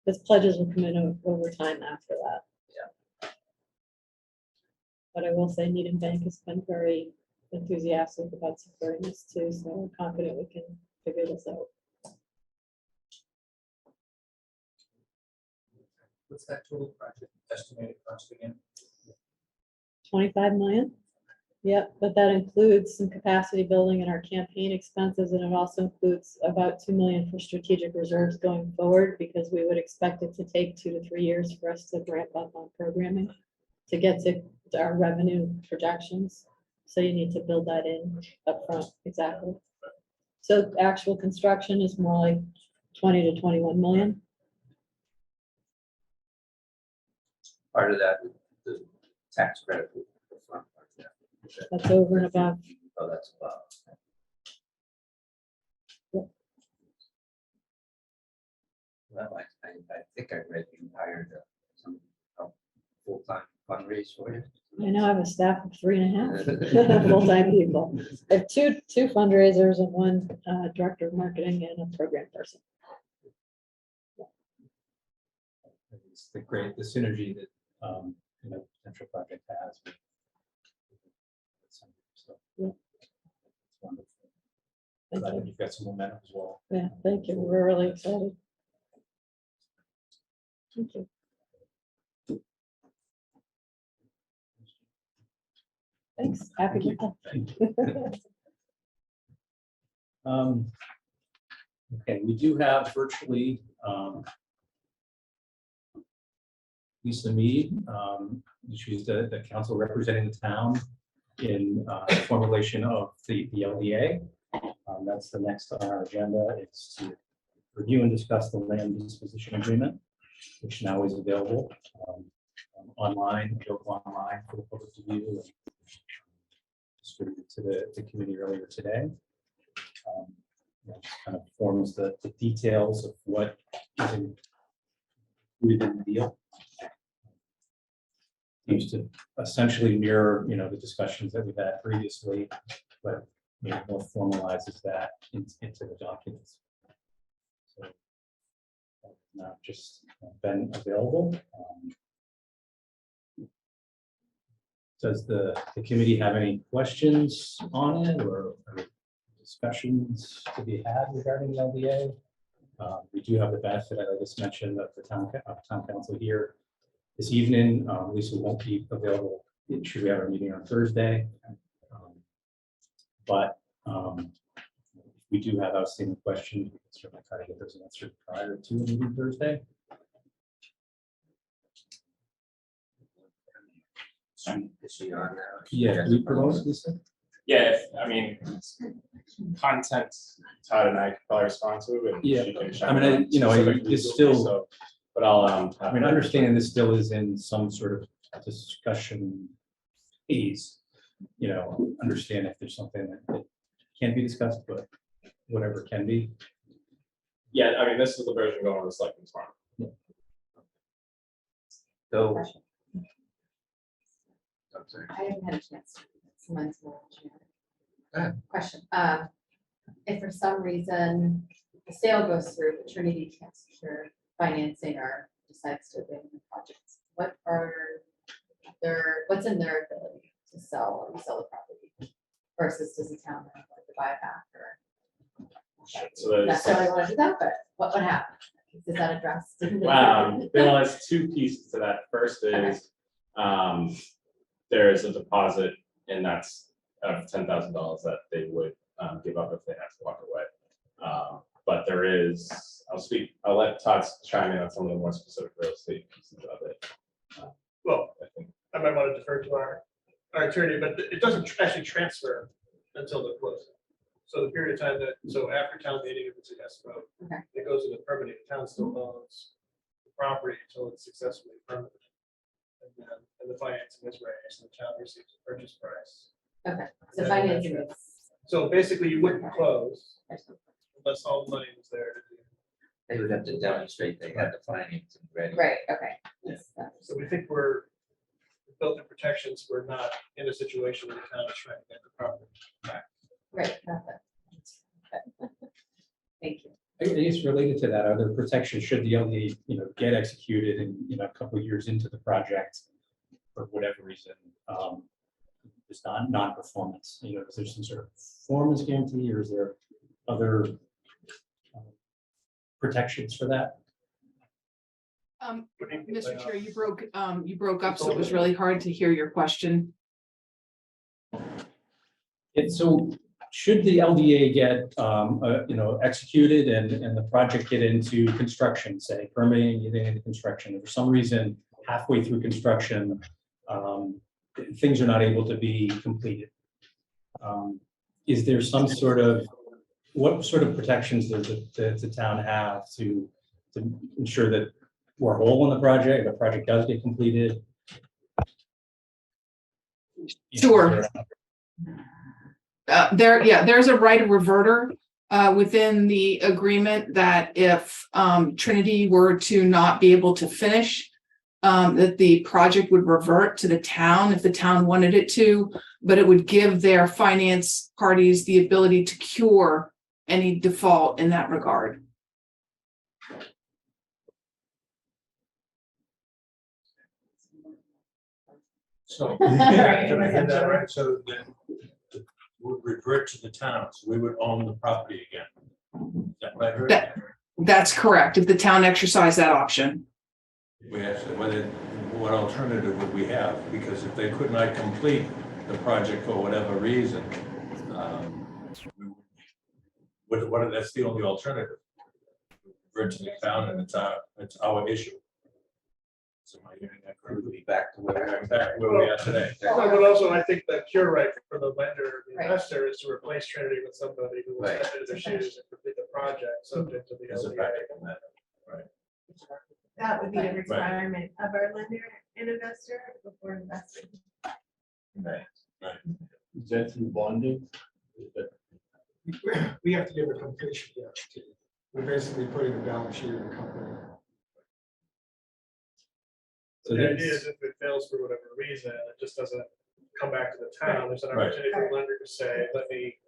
Because pledges will come in over time after that. Yeah. But I will say Needham Bank has been very enthusiastic about supporting this too, so I'm confident we can figure this out. What's that total project estimated cost again? 25 million. Yep, but that includes some capacity building in our campaign expenses, and it also includes about 2 million for strategic reserves going forward, because we would expect it to take 2 to 3 years for us to ramp up on programming to get to our revenue projections. So you need to build that in upfront, exactly. So actual construction is more like 20 to 21 million. Part of that, the tax credit. The front part, yeah. That's over and above. Oh, that's above. Yep. Well, I think I read you hired some full-time fundraise for you. I now have a staff of 3.5 full-time people. I have two fundraisers and one director of marketing and a program person. It's the synergy that, potential project has. So, Yeah. it's wonderful. Thank Glad you. that you've got some momentum as well. Yeah, thank you. We're really excited. Thank you. Thanks. Happy birthday. Okay, we do have virtually Lisa Mead, she's the council representing the town in formulation of the LDA. That's the next on our agenda. It's to review and discuss the land disposition agreement, which now is available online, available online for the public to view. And distributed to the committee earlier today. Kind of forms the details of what is included in the deal. Seems to essentially mirror, the discussions that we've had previously, but more formalizes that into the documents. So not just been available. Does the committee have any questions on it or discussions to be had regarding the LDA? We do have the benefit, as I just mentioned, of the town council here this evening. Lisa won't be available. Should we have our meeting on Thursday? But we do have outstanding questions. We can certainly try to get those answered prior to the meeting Thursday. Is she on now? Yeah, we promote Lisa. Yeah, I mean, content, Todd and I could probably respond to, and Yeah, she can I chime mean, in on specific it's legal, still, so, but I'll, I mean, understanding this still is in some sort of discussion phase. Understand if there's something that can be discussed, but whatever can be. Yeah, I mean, this is the version going to the selectmen's farm. So. I'm sorry. I haven't had a chance. Someone's not Go ahead. Question. If for some reason the sale goes through, but Trinity can't secure financing or decides to abandon the projects, what's in their ability to sell or resell the property versus does the town have to buy it back or? So there's- Necessarily want to do that, but what would happen? Is that addressed? Well, there's two pieces to that. First is, there is a deposit, and that's of $10,000 that they would give up if they have to walk away. But there is, I'll let Todd chime in on some of the more specific real estate pieces of it. Well, I think. I might want to defer to our attorney, but it doesn't actually transfer until the closing. So the period of time so after town meeting, if it's a escrow, Okay. it goes to the permitting, the town still owns the property until it's successfully permitted. And the financing is raised, and the town receives a purchase price. Okay, so financing is. So basically, you wouldn't close unless all the money was there to do. They would have to demonstrate they had the financing ready. Right, okay. Yeah. So we think we're built in protections. We're not in a situation where the town is trying to get the property back. Right, got that. Thank you. I guess related to that, are there protections should the LD, get executed and, a couple of years into the project for whatever reason, it's non-performance, is there some sort of performance guarantee or is there other protections for that? Mr. Chair, you broke up, so it was really hard to hear your question. So should the LDA get, executed and the project get into construction, say permitting, getting into construction, if for some reason halfway through construction, things are not able to be completed. Is there some what sort of protections does the town have to ensure that we're whole in the project does get completed? Sure. There's a right of reverter within the agreement that if Trinity were to not be able to finish, that the project would revert to the town if the town wanted it to, but it would give their finance parties the ability to cure any default in that regard. So, did I get that right? So then would revert to the town, so we would own the property again. Is that what I heard? That's correct, if the town exercised that option. We actually, what alternative would we have? Because if they could not complete the project for whatever reason, that's the only alternative. Revert to the town and it's our issue. So am I hearing that correctly? Back to where we are today. But also, I think the cure right for the lender, the Right. investor, is to replace Trinity with somebody who will Right. step into their shoes and complete the project subject to the As a LDA. practical matter. Right. That would be a Right. requirement of our lender and investor before investing. Right. Right. Is that through bonding? We have to give a completion guarantee. We're basically putting a balance sheet of the company. So the idea is if it fails for whatever reason, it just doesn't come back to the town. There's an opportunity for the lender to say, let me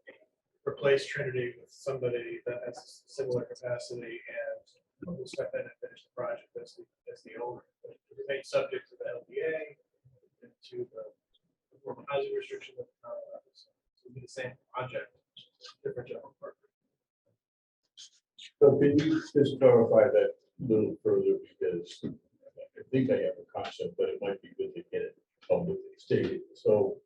replace Trinity with somebody that has similar capacity and we'll step in and finish the project as the owner. But it remains subject to the LDA and to the affordable housing restriction of the town. So it'll be the same project, different general partner. So can you just clarify that a little further, because I think I have a concept, but it might be good to get it publicly stated. So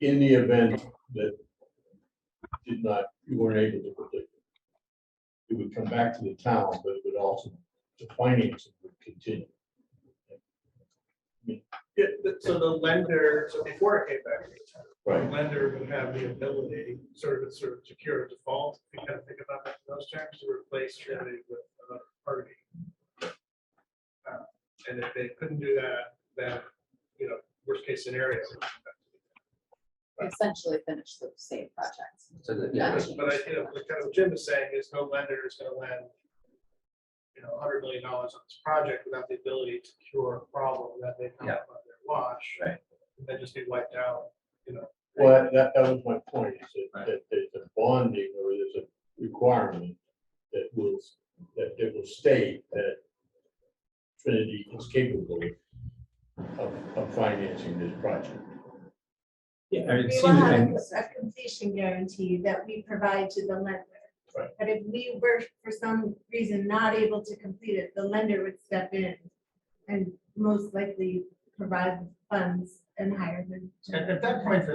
in the event that you weren't able to complete it would come back to the town, but it would also, the financing would continue. Yeah, so the lender, so before it came back to the town, Right. the lender would have the ability, sort of secure a default, if you kind of think about that in those terms, to replace Trinity with party. And if they couldn't do that, then, worst case scenario. Essentially finish the same projects. So that, Yeah. But what kind of Jim is saying is no lender is gonna lend, $100 million on this project without the ability to cure a problem that they come up on their watch. Right. And then just be wiped out, Well, that was my point, is that there's a bonding or there's a requirement that will state that Trinity is capable of financing this project. Yeah, I mean, it We seems, will have and a completion guarantee that we provide to the lender. Right. But if we were for some reason not able to complete it, the lender would step in and most likely provide funds and hire them. At that point,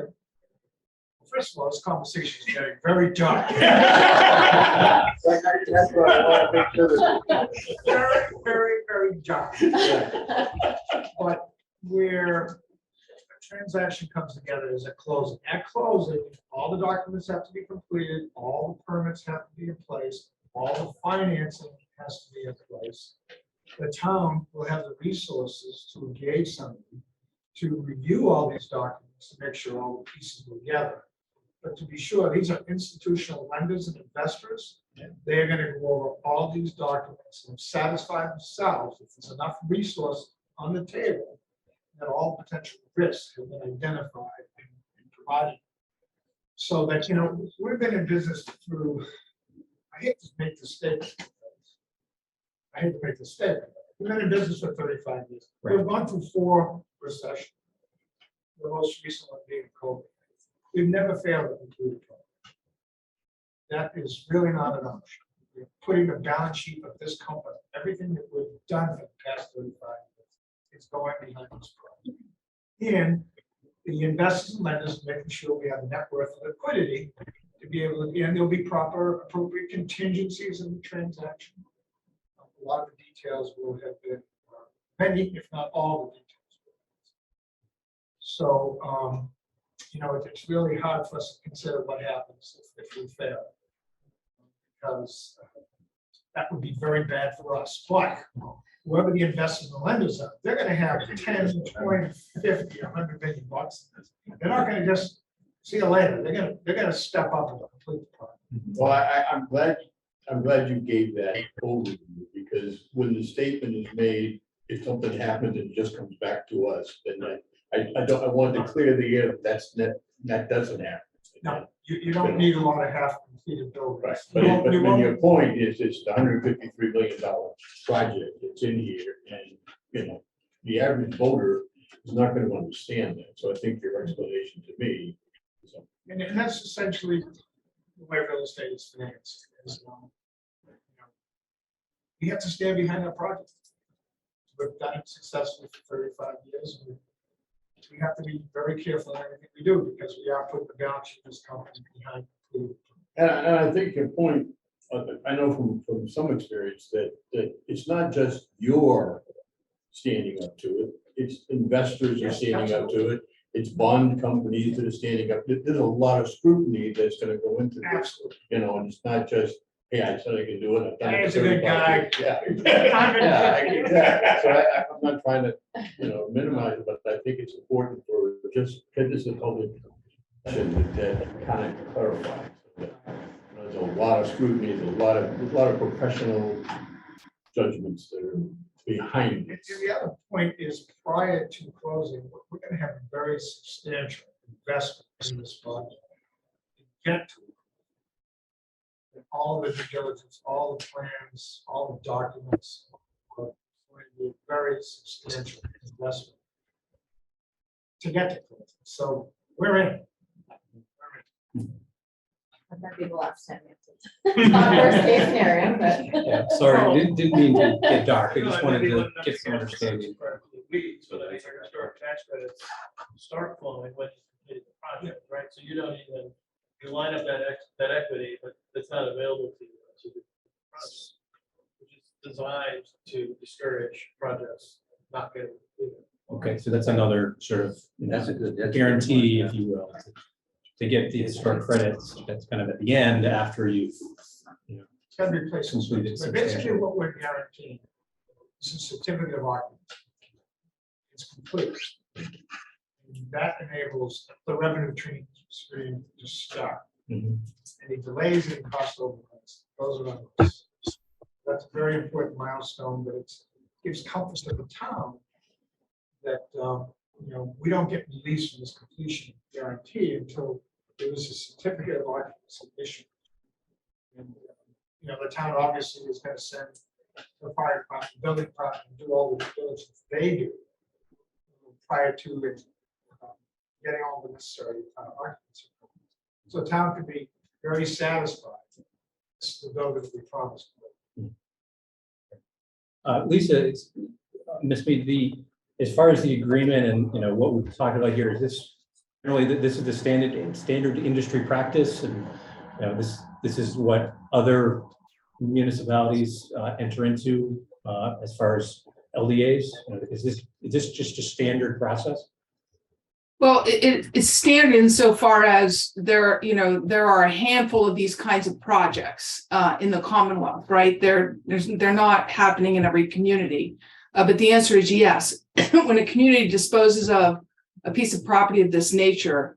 first of all, this conversation is getting very dark. That's what I want to make sure that. Very, very, very dark. But where a transaction comes together is at closing. At closing, all the documents have to be completed, all the permits have to be in place, all the financing has to be in place. The town will have the resources to engage somebody to review all these documents to make sure all the pieces go together. But to be sure, these are institutional lenders and investors. They're going to go over all these documents and satisfy themselves if there's enough resource on the table that all potential risks have been identified and provided. So that, we've been in business through, I hate to make the statement. We've been in business for 35 years. We've gone through 4 recessions. The most recent one being COVID. We've never failed to complete a project. That is really not an option. We're putting the balance sheet of this company, everything that we've done for the past 35 years, is going behind this project. And the investors and lenders making sure we have the net worth and liquidity to be able to, and there'll be proper appropriate contingencies in the transaction. A lot of the details will have been, many, if not all the details. So, it's really hard for us to consider what happens if we fail. Because that would be very bad for us. But whoever the investors and lenders are, they're going to have 10, 20, 50, 100 million bucks. They're not going to just see you later. They're going to step up and complete the project. Well, I'm glad you gave that overview, because when the statement is made, if something happens and it just comes back to us, then I want to clear the air that doesn't happen. No, you don't need a lot of half-completed buildings. Right, but your point is, it's the $153 million project that's in here, and, the average voter is not going to understand that. So I think your explanation to me. And that's essentially the way real estate is financed. We have to stand behind that project. We've done it successfully for 35 years. And we have to be very careful in everything we do, because we are putting the balance sheet of this company behind. And I think your point, I know from some experience that it's not just your standing up to it, it's investors are standing up to it, it's bond companies that are standing up. There's a lot of scrutiny that's gonna go into this, Absolutely. and it's not just, hey, I said I can do it. I've done it He's for a good 35 guy. years. Yeah, exactly. So I'm not trying to, minimize it, but I think it's important for just, because this is a public that kind of clarifies. There's a lot of scrutiny, there's a lot of professional judgments that are behind it. And the other point is, prior to closing, we're going to have a very substantial investment in this project to get to it. And all the due diligence, all the plans, all the documents, are going to be a very substantial investment to get to closing. So we're in. That might be the last time. Not worst case scenario, but. yeah, sorry, didn't mean to get dark. I just wanted Maybe to wouldn't get some necessarily understanding. weeds, but I think historic tax credits start flowing when you complete the project, right? So you don't even, you line up that equity, but it's not available to you to do the project, which is designed to discourage projects not getting completed. Okay, so that's another sort of That's a good. that's a good guarantee, point, if you will, to get the historic credits. That's kind of at the end after you've, It's gotta be placed in Completed space. But basically substantially. what we're guaranteeing is a certificate of occupancy. It's complete. And that enables the revenue stream to start. Mhm. Any delays in cost overruns, those are on us. That's a very important milestone, but it gives comfort to the town that, we don't get released from this completion guarantee until there is a certificate of occupancy issued. And, the town obviously is going to send the fire department, building department, do all the diligence they do prior to it getting all the necessary occupancy. So the town can be very satisfied with the stability we promised. Lisa, it's, Ms. Mead, as far as the agreement and, what we've talked about here, is this really, this is the standard industry practice, and, this is what other municipalities enter into as far as LDAs? Is this just a standard process? Well, it's standard insofar as there are a handful of these kinds of projects in the Commonwealth, right? They're not happening in every community. But the answer is yes. When a community disposes of a piece of property of this nature,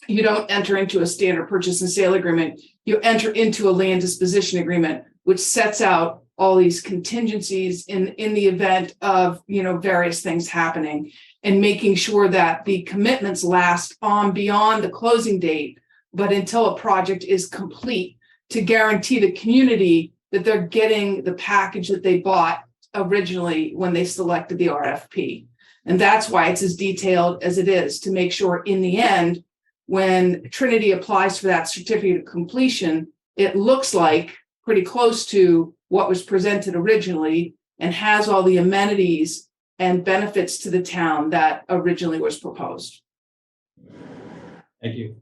you don't enter into a standard purchase and sale agreement. You enter into a land disposition agreement, which sets out all these contingencies in the event of, various things happening, and making sure that the commitments last on beyond the closing date, but until a project is complete, to guarantee the community that they're getting the package that they bought originally when they selected the RFP. And that's why it's as detailed as it is, to make sure in the end, when Trinity applies for that certificate of completion, it looks like pretty close to what was presented originally and has all the amenities and benefits to the town that originally was proposed. Thank you.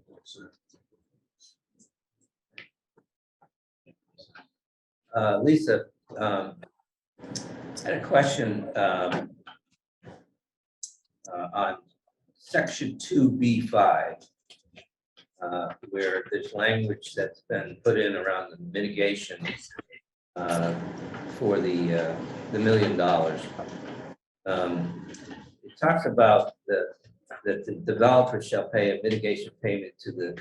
Lisa, I had a question on section 2B5, where there's language that's been put in around the mitigation for the $1 million. It talks about that the developer shall pay a mitigation payment to the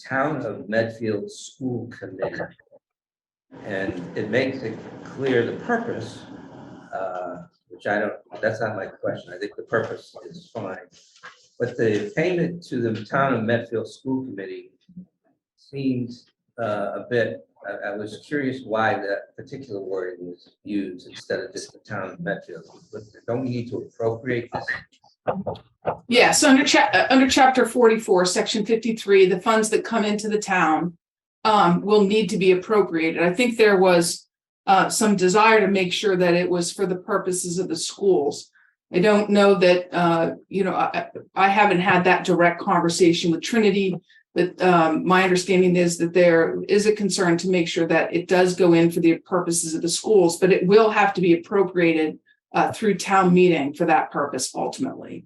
Town of Medfield School Committee. And it makes it clear the purpose, which that's not my question. I think the purpose is fine. But the payment to the Town of Medfield School Committee seems a bit, I was curious why that particular wording was used instead of just the Town of Medfield. Don't we need to appropriate this? Yes, under chapter 44, section 53, the funds that come into the town will need to be appropriated. I think there was some desire to make sure that it was for the purposes of the schools. I don't know that, I haven't had that direct conversation with Trinity, but my understanding is that there is a concern to make sure that it does go in for the purposes of the schools, but it will have to be appropriated through town meeting for that purpose ultimately.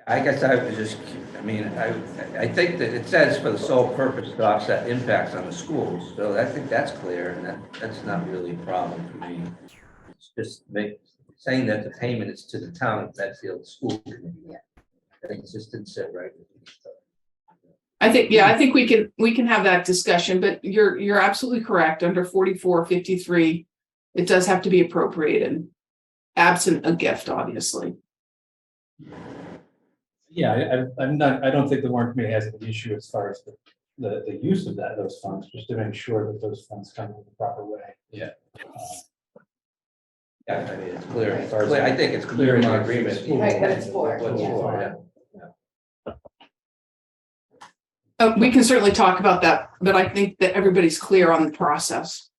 I guess I was just, I think that it says for the sole purpose to offset impacts on the schools. So I think that's clear, and that's not really a problem for me. It's just saying that the payment is to the Town of Medfield School Committee. I think it just didn't sit right. I think we can have that discussion, but you're absolutely correct. Under 4453, it does have to be appropriated, absent a gift, obviously. Yeah, I don't think the Warrant Committee has an issue as far as the use of those funds, just to make sure that those funds come in the proper way. Yeah. Yeah, it's clear. I think it's clear in the agreement. Right, what it's for. What it's for, yeah. We can certainly talk about that, but I think that everybody's clear on the process.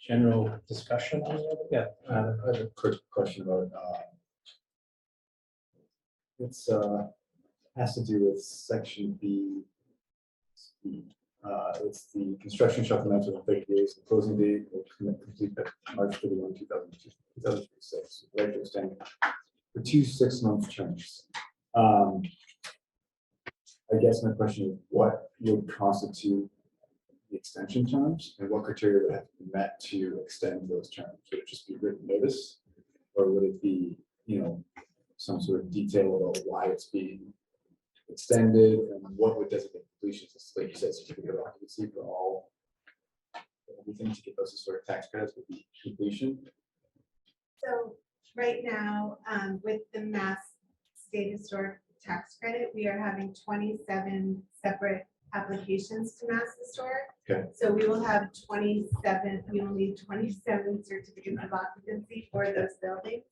General discussion on it? Yeah. I have a quick question about it's has to do with section B. It's the construction shall commence within 30 days. The closing date will complete by March 31, 2026. We'd like to extend for 2 6-month terms. I guess my question is, what would constitute the extension terms, and what criteria would have to be met to extend those terms? Would it just be written notice, or would it be, some sort of detail about why it's being extended, and what would designate completion? Just like you said, certificate of occupancy for all, everything to get those historic tax credits would be completion. So right now, with the Mass State Historic Tax Credit, we are having 27 separate applications to Mass Historic. Okay. So we will have 27, we will need 27 certificates of occupancy for those buildings.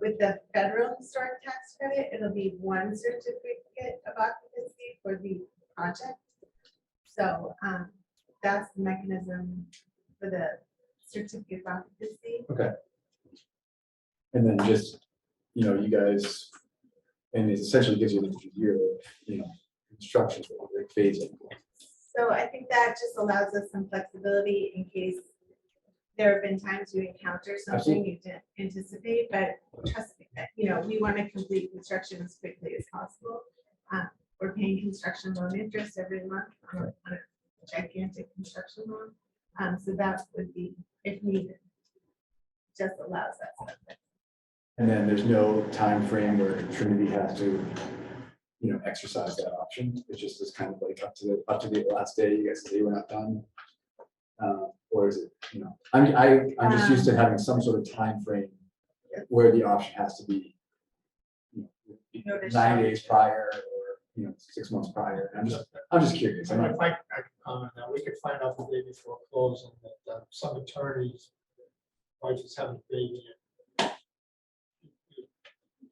With the federal historic tax credit, it'll be 1 certificate of occupancy for the project. So that's the mechanism for the certificate of occupancy. Okay. And then just, you guys, and it essentially gives you a year of, construction, like phasing. So I think that just allows us some flexibility in case there have been times you encounter something you didn't anticipate, but trust me, that, we want to complete construction as quickly as possible. We're paying construction loan interest every month on a gigantic construction loan. So that would be, if needed, just allows that stuff. And then there's no time frame where Trinity has to, exercise that option. It just is kind of like up to the last day, you guys say we're not done. Or is it, I'm just used to having some sort of time frame where the option has to be 9 days prior or 6 months prior. I'm just curious. If I can comment now, we could find out the day before closing that some attorneys might just have a baby. You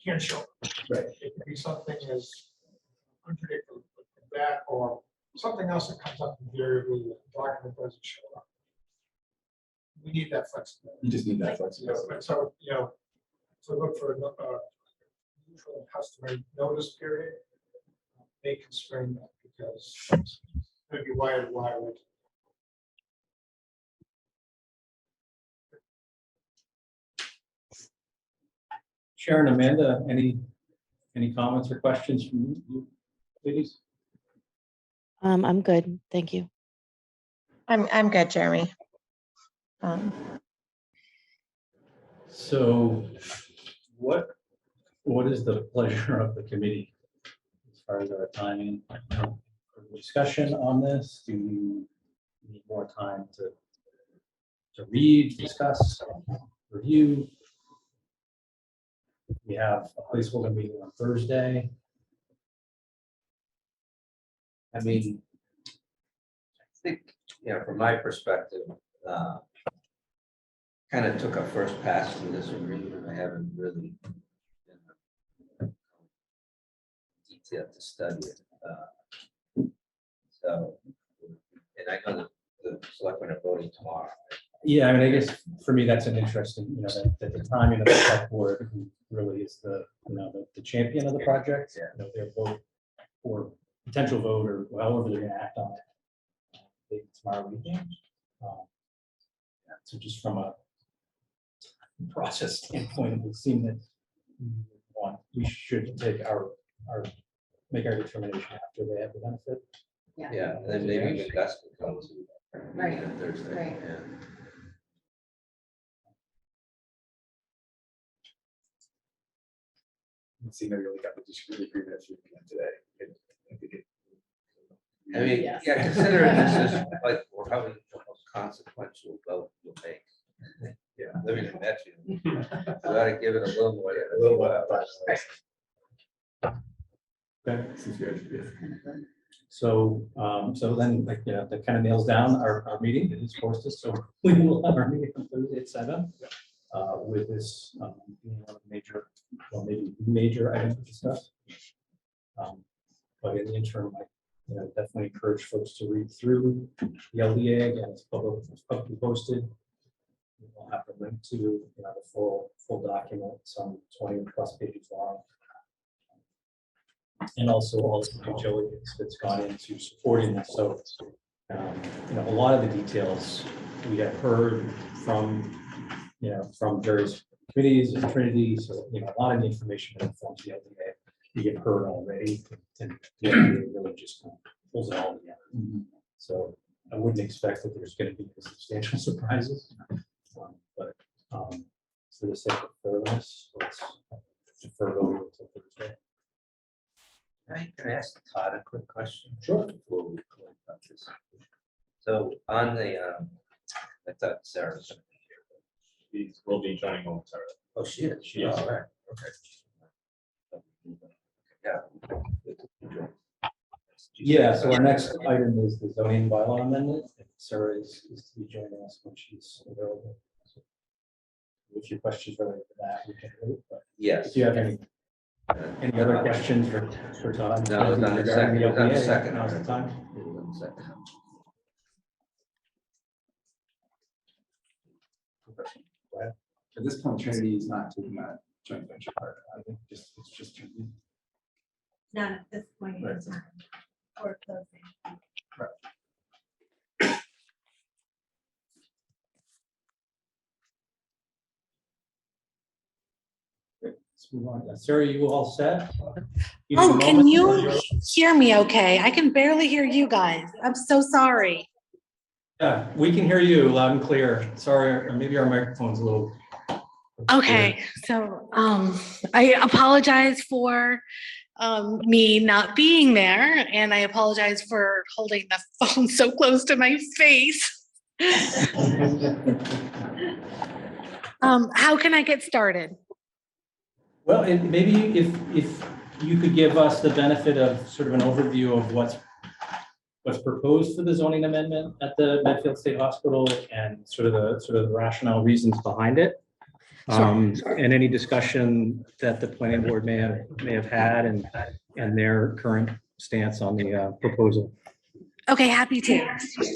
can't show. Right. It could be something as unpredictable as that, or something else that comes up invariably that the document doesn't show up. We need that flexibility. You just need that flexibility. So, to look for a usual customary notice period may constrain that, because it's going to be wire to wire. Sharon, Amanda, any comments or questions from you ladies? I'm good, thank you. I'm good, Jeremy. So what is the pleasure of the committee as far as our timing? Discussion on this? Do you need more time to read, discuss, review? We have a placeholder meeting on Thursday. I mean, I think, from my perspective, kind of took a first pass through this agreement. I haven't really been detailed to study it. So, and I know that the selectmen are voting tomorrow. Yeah, I mean, I guess for me, that's an interesting, that the timing of the select board who really is the champion of the project. Their vote or potential vote or however they're gonna act on it tomorrow evening. So just from a process standpoint, it would seem that we should take make our determination after they have the benefit. Yeah, and then maybe even Gus can come to. Right, Thursday. right. Yeah. Let's see, maybe we got the agreement at 3 p.m. today. I mean, yeah, considering this is like, we're having the most consequential vote you'll make. Yeah. Living in Medfield. We ought to give it a little more. Okay, seems good. So, then, that kind of nails down our meeting. It is posted, so we will have our meeting on Thursday at 7. With this being one of the major, maybe major items to discuss. But in the interim, I definitely encourage folks to read through the LDA. Again, it's publicly posted. We'll have a link to the full document, some 20+ pages long. And also all the due diligence that's gone into supporting this. So A lot of the details we have heard from, from various committees and Trinity, so, a lot of the information that informs the LDA, we have heard already, and the LDA really just kind of pulls it all together. So I wouldn't expect that there's going to be substantial surprises, but for the sake of thoroughness, let's defer over until Thursday. Can I ask Todd a quick question? Sure. Before we close about this. So on the, I thought Sarah was gonna be here. We will be joining momentarily. Oh, she is? She is. All right, okay. Yeah. Yeah, so our next item is the zoning bylaw amendment. And Sarah is to be joining us when she's available. So if your questions related to that, we can wait, but Yes. if you have any other questions for Todd? No, it's on the second, regarding it's on the LPA, second. Now's the time. It was on the second. At this point, Trinity is not taking that joint venture part. I think it's just Trinity. Not at this point in time, or closing. Let's move on. Sarah, you all set? You need a Oh, can moment, or you you're- hear me okay? I can barely hear you guys. I'm so sorry. Yeah, we can hear you loud and clear. Sorry, or maybe our microphone's a little. Okay, so I apologize for me not being there, and I apologize for holding the phone so close to my face. How can I get started? Well, and maybe if you could give us the benefit of sort of an overview of what's proposed for the zoning amendment at the Medfield State Hospital and sort of the rationale reasons behind it. And any discussion that the planning board may have had and their current stance on the proposal. Okay, happy to.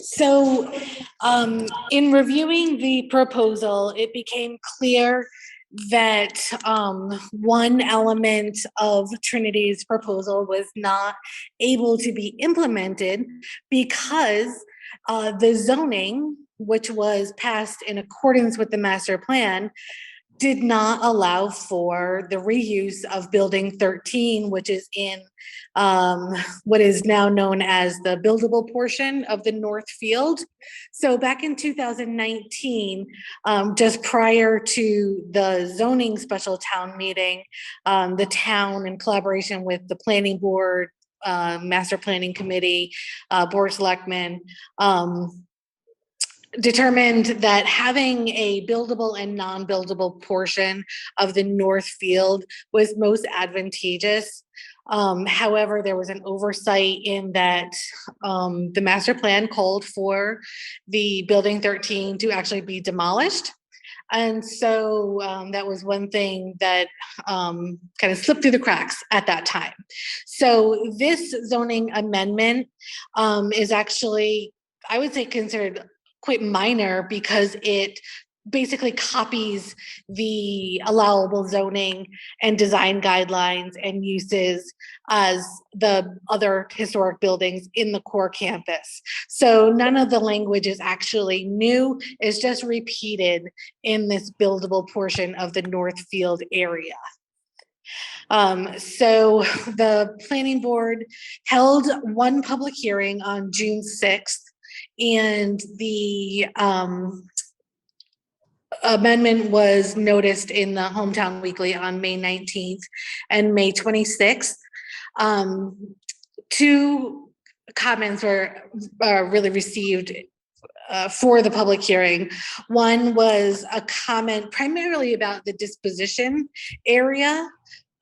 So in reviewing the proposal, it became clear that one element of Trinity's proposal was not able to be implemented because the zoning, which was passed in accordance with the master plan, did not allow for the reuse of building 13, which is in what is now known as the buildable portion of the North Field. So back in 2019, just prior to the zoning special town meeting, the town, in collaboration with the planning board, master planning committee, board of selectmen, determined that having a buildable and non-buildable portion of the North Field was most advantageous. However, there was an oversight in that the master plan called for the building 13 to actually be demolished. And so that was one thing that kind of slipped through the cracks at that time. So this zoning amendment is actually, I would say, considered quite minor because it basically copies the allowable zoning and design guidelines and uses as the other historic buildings in the core campus. So none of the language is actually new, it's just repeated in this buildable portion of the North Field area. So the planning board held one public hearing on June 6th, and the amendment was noticed in the Hometown Weekly on May 19th and May 26th. Two comments were really received for the public hearing. One was a comment primarily about the disposition area,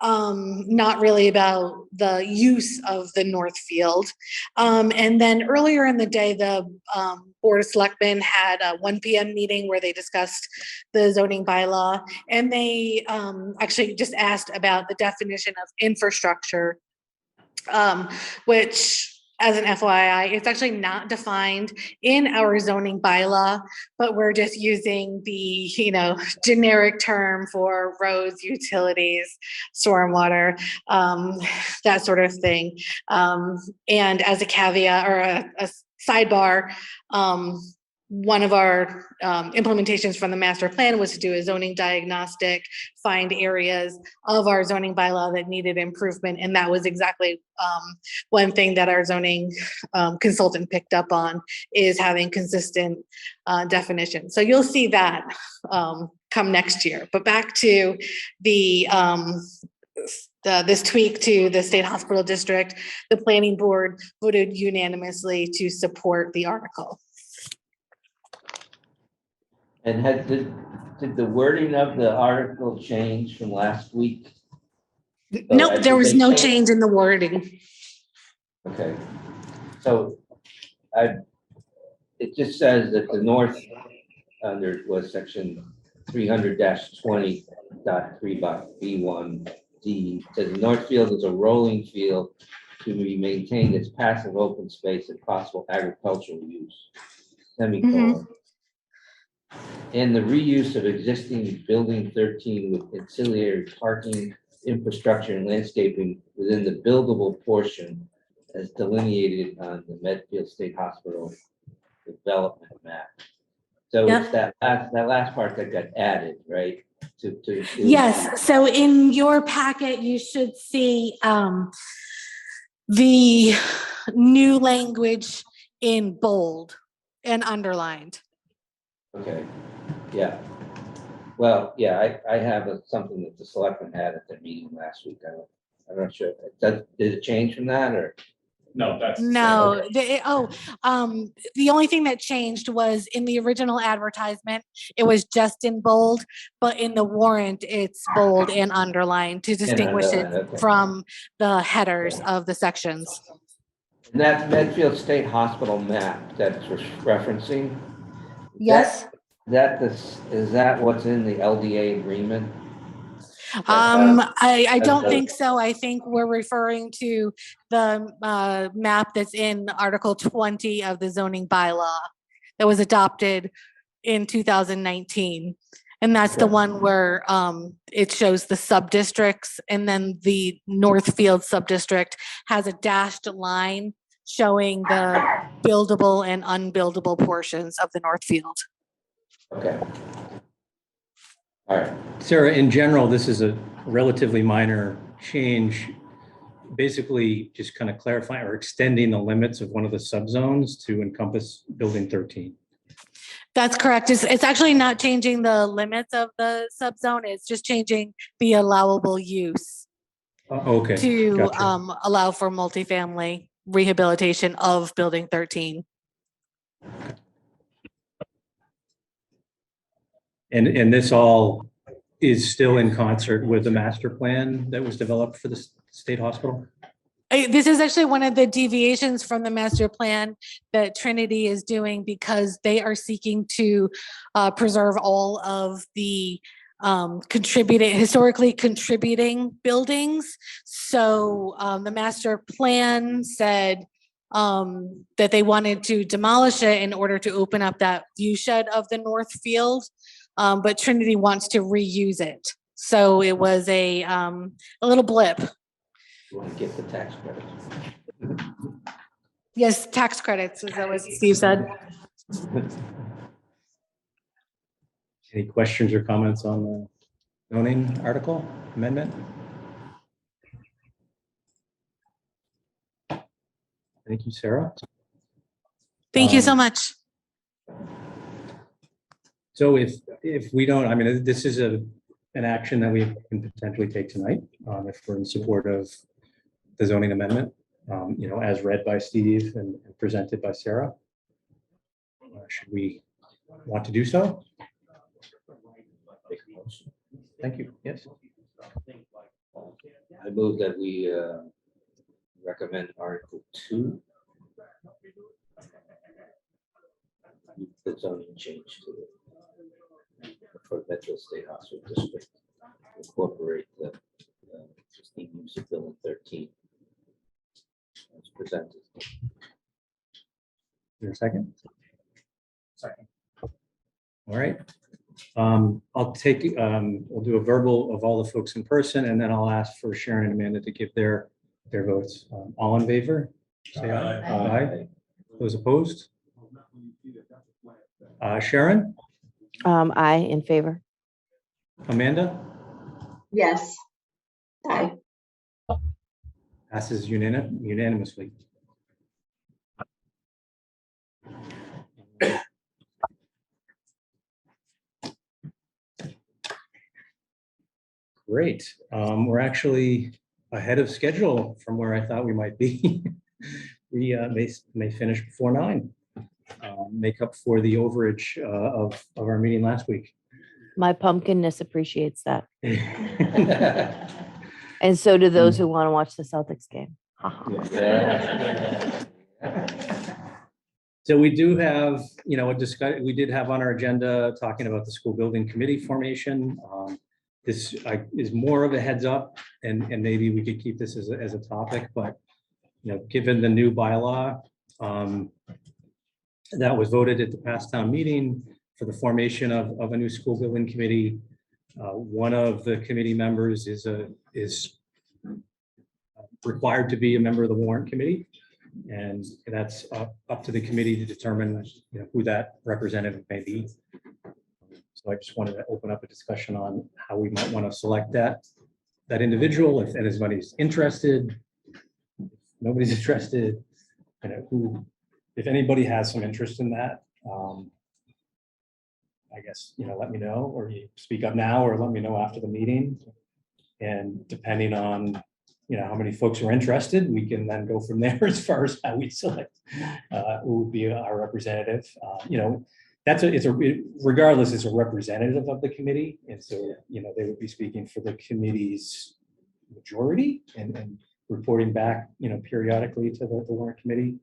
not really about the use of the North Field. And then earlier in the day, the Board of Selectmen had a 1 p.m. meeting where they discussed the zoning bylaw, and they actually just asked about the definition of infrastructure, which, as an FYI, it's actually not defined in our zoning bylaw, but we're just using the, generic term for roads, utilities, stormwater, that sort of thing. And as a caveat or a sidebar, one of our implementations from the master plan was to do a zoning diagnostic, find areas of our zoning bylaw that needed improvement. And that was exactly one thing that our zoning consultant picked up on, is having consistent definition. So you'll see that come next year. But back to the this tweak to the state hospital district, the planning board voted unanimously to support the article. And did the wording of the article change from last week? Nope, there was no change in the wording. Okay, so it just says that the north, under was section 300-20.3.B1D, says the north field is a rolling field to be maintained as passive open space and possible agricultural use. Semicolon. And the reuse of existing building 13 with ancillary parking, infrastructure, and landscaping within the buildable portion as delineated on the Medfield State Hospital development map. So it's that last part that got added, right? To Yes, so in your packet, you should see the new language in bold and underlined. Okay, yeah. Well, yeah, I have something that the selectmen had at their meeting last week. I'm not sure. Did it change from that, or? No, that's. No, the only thing that changed was in the original advertisement, it was just in bold, but in the warrant, it's bold and underlined to distinguish it Okay. from the headers of the sections. And that Medfield State Hospital map that's referencing? Yes. Is that what's in the LDA agreement? I don't think so. I think we're referring to the map that's in Article 20 of the zoning bylaw that was adopted in 2019. And that's the one where it shows the sub-districts, and then the Northfield sub-district has a dashed line showing the buildable and unbuildable portions of the Northfield. Okay. All right. Sarah, in general, this is a relatively minor change, basically just kind of clarifying or extending the limits of one of the subzones to encompass building 13. That's correct. It's actually not changing the limits of the subzone. It's just changing the allowable use Okay. to Gotcha. allow for multifamily rehabilitation of building 13. And this all is still in concert with the master plan that was developed for the state hospital? This is actually one of the deviations from the master plan that Trinity is doing, because they are seeking to preserve all of the historically contributing buildings. So the master plan said that they wanted to demolish it in order to open up that view shed of the north field. But Trinity wants to reuse it. So it was a little blip. You want to get the tax credits? Yes, tax credits, is that what Steve said? Any questions or comments on the zoning article amendment? Thank you, Sarah. Thank you so much. So if we don't, I mean, this is an action that we can potentially take tonight, if we're in support of the zoning amendment, as read by Steve and presented by Sarah. Should we want to do so? Thank you. Yes. I move that we recommend Article 2. The zoning change to it for Medfield State Hospital District, incorporate the existing use of building 13 as presented. Is there a second? Second. All right. I'll take, we'll do a verbal of all the folks in person, and then I'll ask for Sharon and Amanda to give their votes. All in favor? Say aye. Aye. Those opposed? Sharon, I in favor. Amanda, Yes. Aye. passes unanimously. Great. We're actually ahead of schedule from where I thought we might be. We may finish before 9. Make up for the overage of our meeting last week. My pumpkinness appreciates that. And so do those who want to watch the Celtics game. Ha ha. So we do have, we did have on our agenda talking about the school building committee formation. This is more of a heads up, and maybe we could keep this as a topic, but given the new bylaw that was voted at the past town meeting for the formation of a new school building committee, one of the committee members is required to be a member of the warrant committee. And that's up to the committee to determine who that representative may be. So I just wanted to open up a discussion on how we might want to select that individual, if anybody's interested, if nobody's interested, if anybody has some interest in that, I guess, let me know, or you speak up now, or let me know after the meeting. And depending on how many folks are interested, we can then go from there as far as how we select who would be our representative. Regardless, it's a representative of the committee, and so they would be speaking for the committee's majority and reporting back periodically to the warrant committee.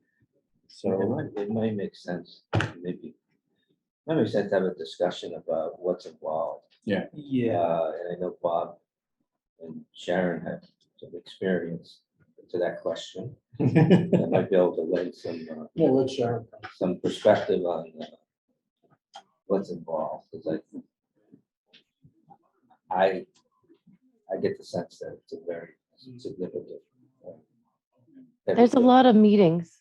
So it might make sense, maybe. It makes sense to have a discussion about what's involved. Yeah. And I know Bob and Sharon have some experience to that question. That might be able to lend let's share. some perspective on what's involved, because I get the sense that it's a very significant. There's a lot of meetings.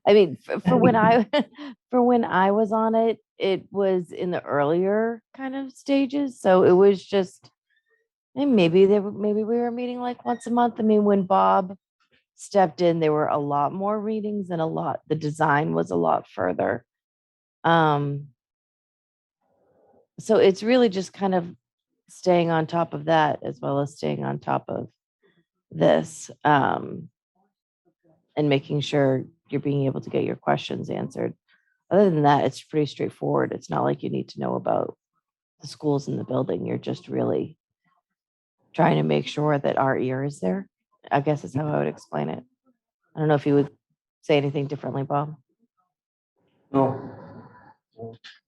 I mean, for when I was on it, it was in the earlier kind of stages. So it was just, and maybe we were meeting like once a month. I mean, when Bob stepped in, there were a lot more readings and the design was a lot further. So it's really just kind of staying on top of that, as well as staying on top of this, and making sure you're being able to get your questions answered. Other than that, it's pretty straightforward. It's not like you need to know about the schools in the building. You're just really trying to make sure that our ear is there. I guess is how I would explain it. I don't know if you would say anything differently, Bob. No.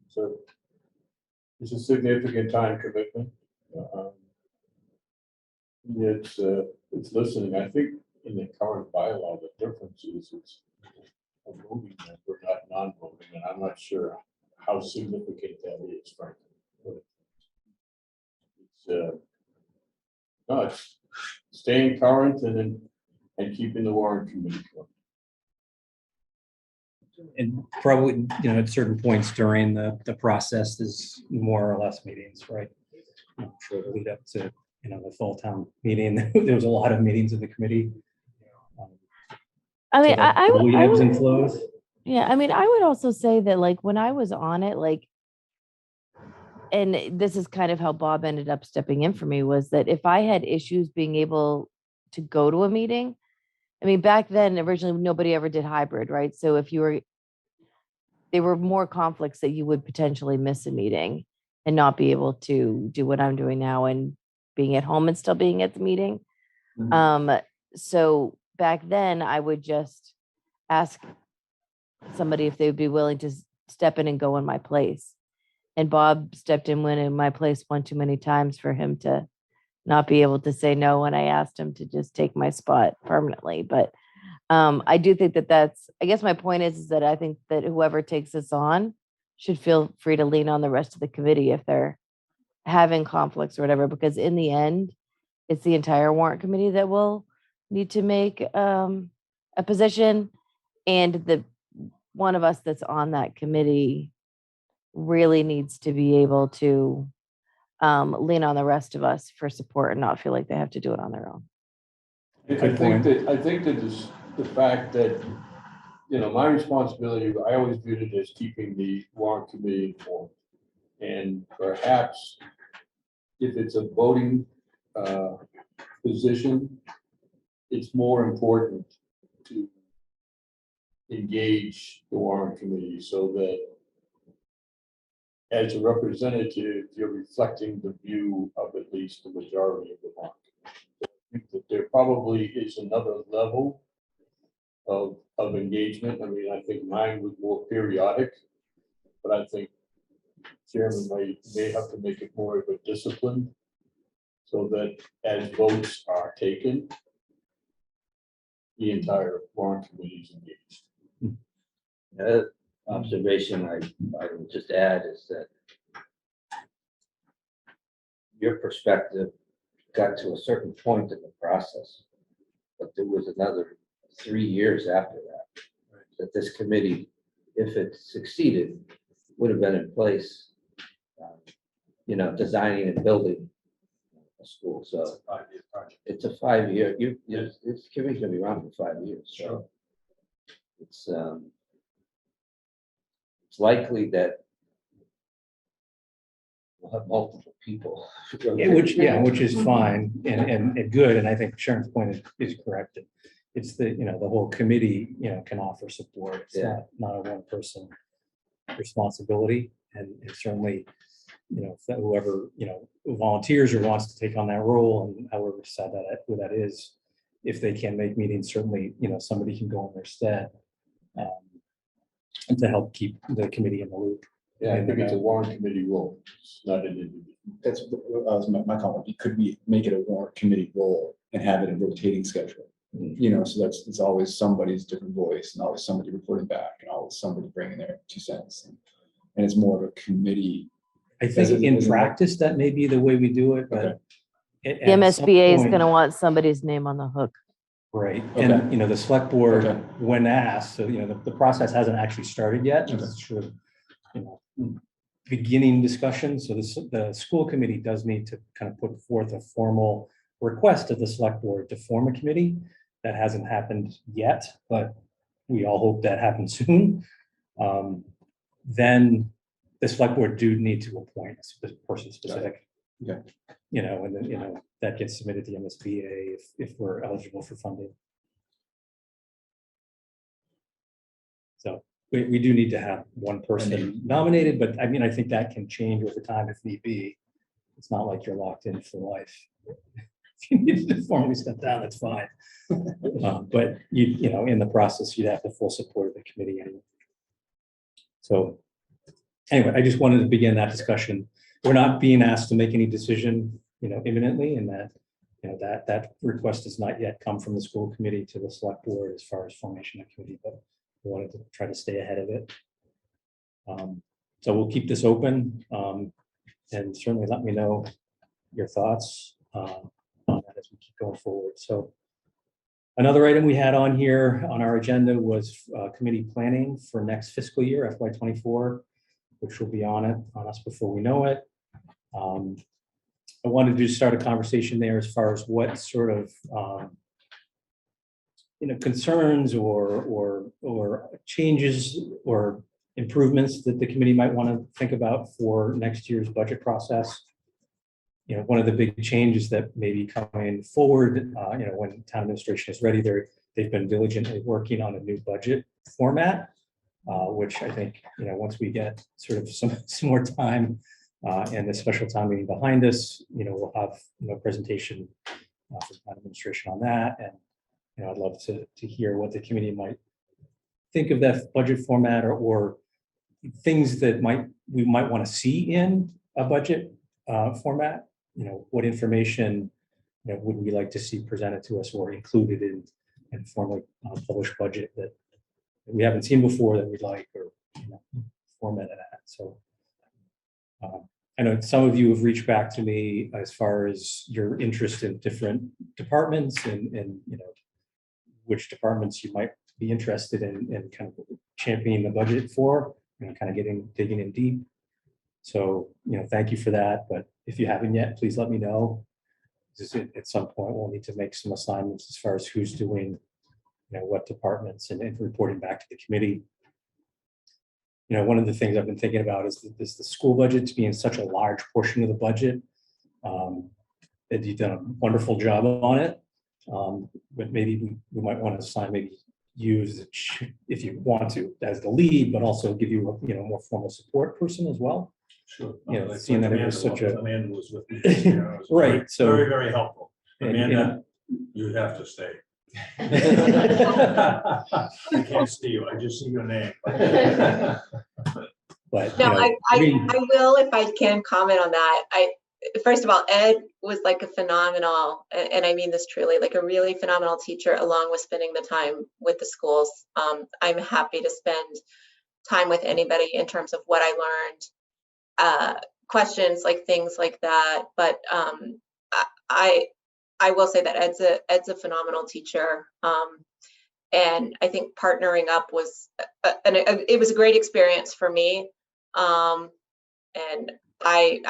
So it's a significant time commitment. It's listening. I think in the current bylaw, the difference is it's a voting member, not non-voting, and I'm not sure how significant that is, frankly. But it's staying current and keeping the warrant committee going. and probably, at certain points during the process, there's more or less meetings, right? I'm sure the lead up to, the fall town meeting, there was a lot of meetings of the committee. I mean, I would, ebbs and flows. yeah, I mean, I would also say that like when I was on it, like, and this is kind of how Bob ended up stepping in for me, was that if I had issues being able to go to a meeting, I mean, back then, originally, nobody ever did hybrid, right? So if there were more conflicts that you would potentially miss a meeting and not be able to do what I'm doing now and being at home and still being at the meeting. Mm-hmm. So back then I would just ask somebody if they would be willing to step in and go in my place. And Bob stepped in when in my place one too many times for him to not be able to say no when I asked him to just take my spot permanently. But I do think that's, I guess my point is that I think that whoever takes this on should feel free to lean on the rest of the committee if they're having conflicts or whatever, because in the end, it's the entire warrant committee that will need to make a position. And the one of us that's on that committee really needs to be able to lean on the rest of us for support and not feel like they have to do it on their own. I think that is the fact that, you know, my responsibility, I always viewed it as keeping the warrant committee informed. And perhaps if it's a voting position, it's more important to engage the warrant committee so that as a representative, you're reflecting the view of at least the majority of the warrant. I think that there probably is another level of engagement. I mean, I think mine was more periodic, but I think chairman may have to make it more of a discipline so that as votes are taken, the entire warrant committee is engaged. Observation I would just add is that your perspective got to a certain point in the process, but there was another 3 years after that this committee, if it succeeded, would have been in place, you know, designing and building a school. So it's a 5-year. This committee's gonna be around for 5 years. So it's likely that we'll have multiple people. Which is fine and good, and I think Sharon's point is correct. It's the, you know, the whole committee, you know, can offer support. It's not a one person responsibility, and certainly, you know, whoever, you know, volunteers or wants to take on that role, and however sad that who that is, if they can make meetings, certainly, you know, somebody can go in their stead and to help keep the committee in the loop. Yeah, I think it's a warrant committee role. It's not an individual. That's my comment. Could we make it a warrant committee role and have it a rotating schedule? You know, so it's always somebody's different voice and always somebody reporting back and always somebody bringing their 2 cents. And it's more of a committee. I think in practice, that may be the way we do it, but The MSBA is going to want somebody's name on the hook. Right, and you know, the select board, when asked, so you know, the process hasn't actually started yet. It's sort of, you know, beginning discussion. So the school committee does need to kind of put forth a formal request of the select board to form a committee. That hasn't happened yet, but we all hope that happens soon. Then the select board do need to appoint a person specific. You know, and then, you know, that gets submitted to the MSBA if we're eligible for funding. So we do need to have one person nominated, but I mean, I think that can change over time if need be. It's not like you're locked in for life. If you need to formally step down, that's fine. But you know, in the process, you'd have the full support of the committee anyway. So anyway, I just wanted to begin that discussion. We're not being asked to make any decision, you know, imminently, and that, you know, that request has not yet come from the school committee to the select board as far as formation of committee, but we wanted to try to stay ahead of it. So we'll keep this open, and certainly let me know your thoughts on that as we keep going forward. So another item we had on here on our agenda was committee planning for next fiscal year, FY24, which will be on us before we know it. I wanted to start a conversation there as far as what sort of you know, concerns or changes or improvements that the committee might want to think about for next year's budget process. You know, one of the big changes that may be coming forward, you know, when town administration is ready, they've been diligently working on a new budget format, which I think, you know, once we get sort of some more time and the special town meeting behind us, you know, we'll have, you know, presentation from town administration on that. And, you know, I'd love to hear what the committee might think of that budget format or things that we might want to see in a budget format. You know, what information, you know, would we like to see presented to us or included in formally published budget that we haven't seen before that we'd like, or, you know, formatted at. So I know some of you have reached back to me as far as your interest in different departments and you know, which departments you might be interested in kind of championing the budget for, and kind of digging in deep. So, thank you for that. But if you haven't yet, please let me know. Just at some point, we'll need to make some assignments as far as who's doing, what departments and reporting back to the committee. One of the things I've been thinking about is the school budgets being such a large portion of the budget. That you've done a wonderful job on it. But maybe we might want to assign maybe you as if you want to as the lead, but also give you a more formal support person as well. Sure. Seeing that it was such a Amanda was with me. This year. It was right. So very, very helpful. and, Amanda, you have to stay. I can't see you. I just see your name. But No, I will, if I can comment on that. First of all, Ed was like a phenomenal, and I mean this truly, like a really phenomenal teacher, along with spending the time with the schools. I'm happy to spend time with anybody in terms of what I learned, questions, like things like that. But I will say that Ed's a phenomenal teacher. And I think partnering up was, it was a great experience for me. And I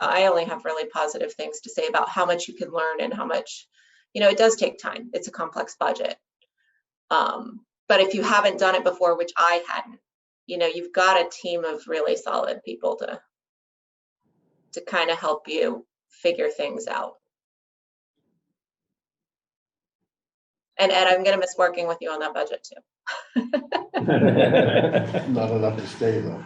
only have really positive things to say about how much you can learn and how much, it does take time. It's a complex budget. But if you haven't done it before, which I hadn't, you've got a team of really solid people to kind of help you figure things out. And Ed, I'm going to miss working with you on that budget too. Not enough to stay though.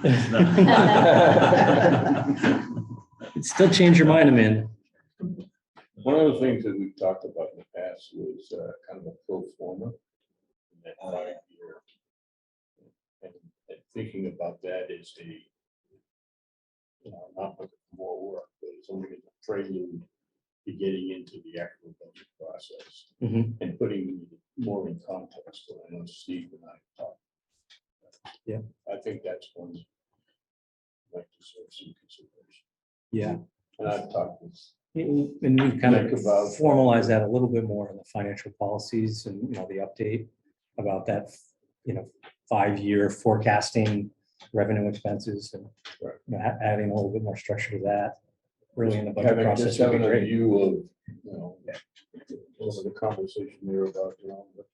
It'd still change your mind, Amanda. One of the things that we've talked about in the past was kind of a pro forma. In that 5-year. And thinking about that is not looking for more work, but it's only a prelude to getting into the actual budget process and putting more in context. What I know Steve and I talked. Yeah, I think that's one that I'd like to serve some consideration. Yeah. And I've talked with. And we kind of Nick about formalize that a little bit more in the financial policies and, the update about that, 5-year forecasting revenue expenses and adding a little bit more structure to that. Really in the budget process would be Having a great. view of, the conversation there about,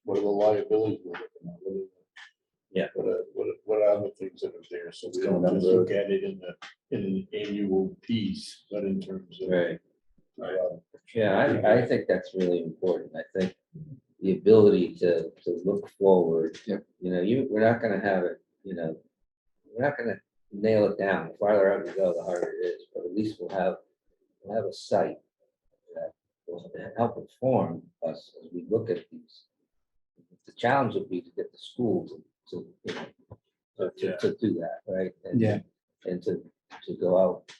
what are the liabilities we're looking at? What are the things that are there? So we don't just look at it in an annual piece, but in terms of. Right. Yeah, I think that's really important. I think the ability to look forward, we're not gonna have it, we're not gonna nail it down. The farther out we go, the harder it is, but at least we'll have a site that will help inform us as we look at these. The challenge would be to get the school to do that, right? And to go out,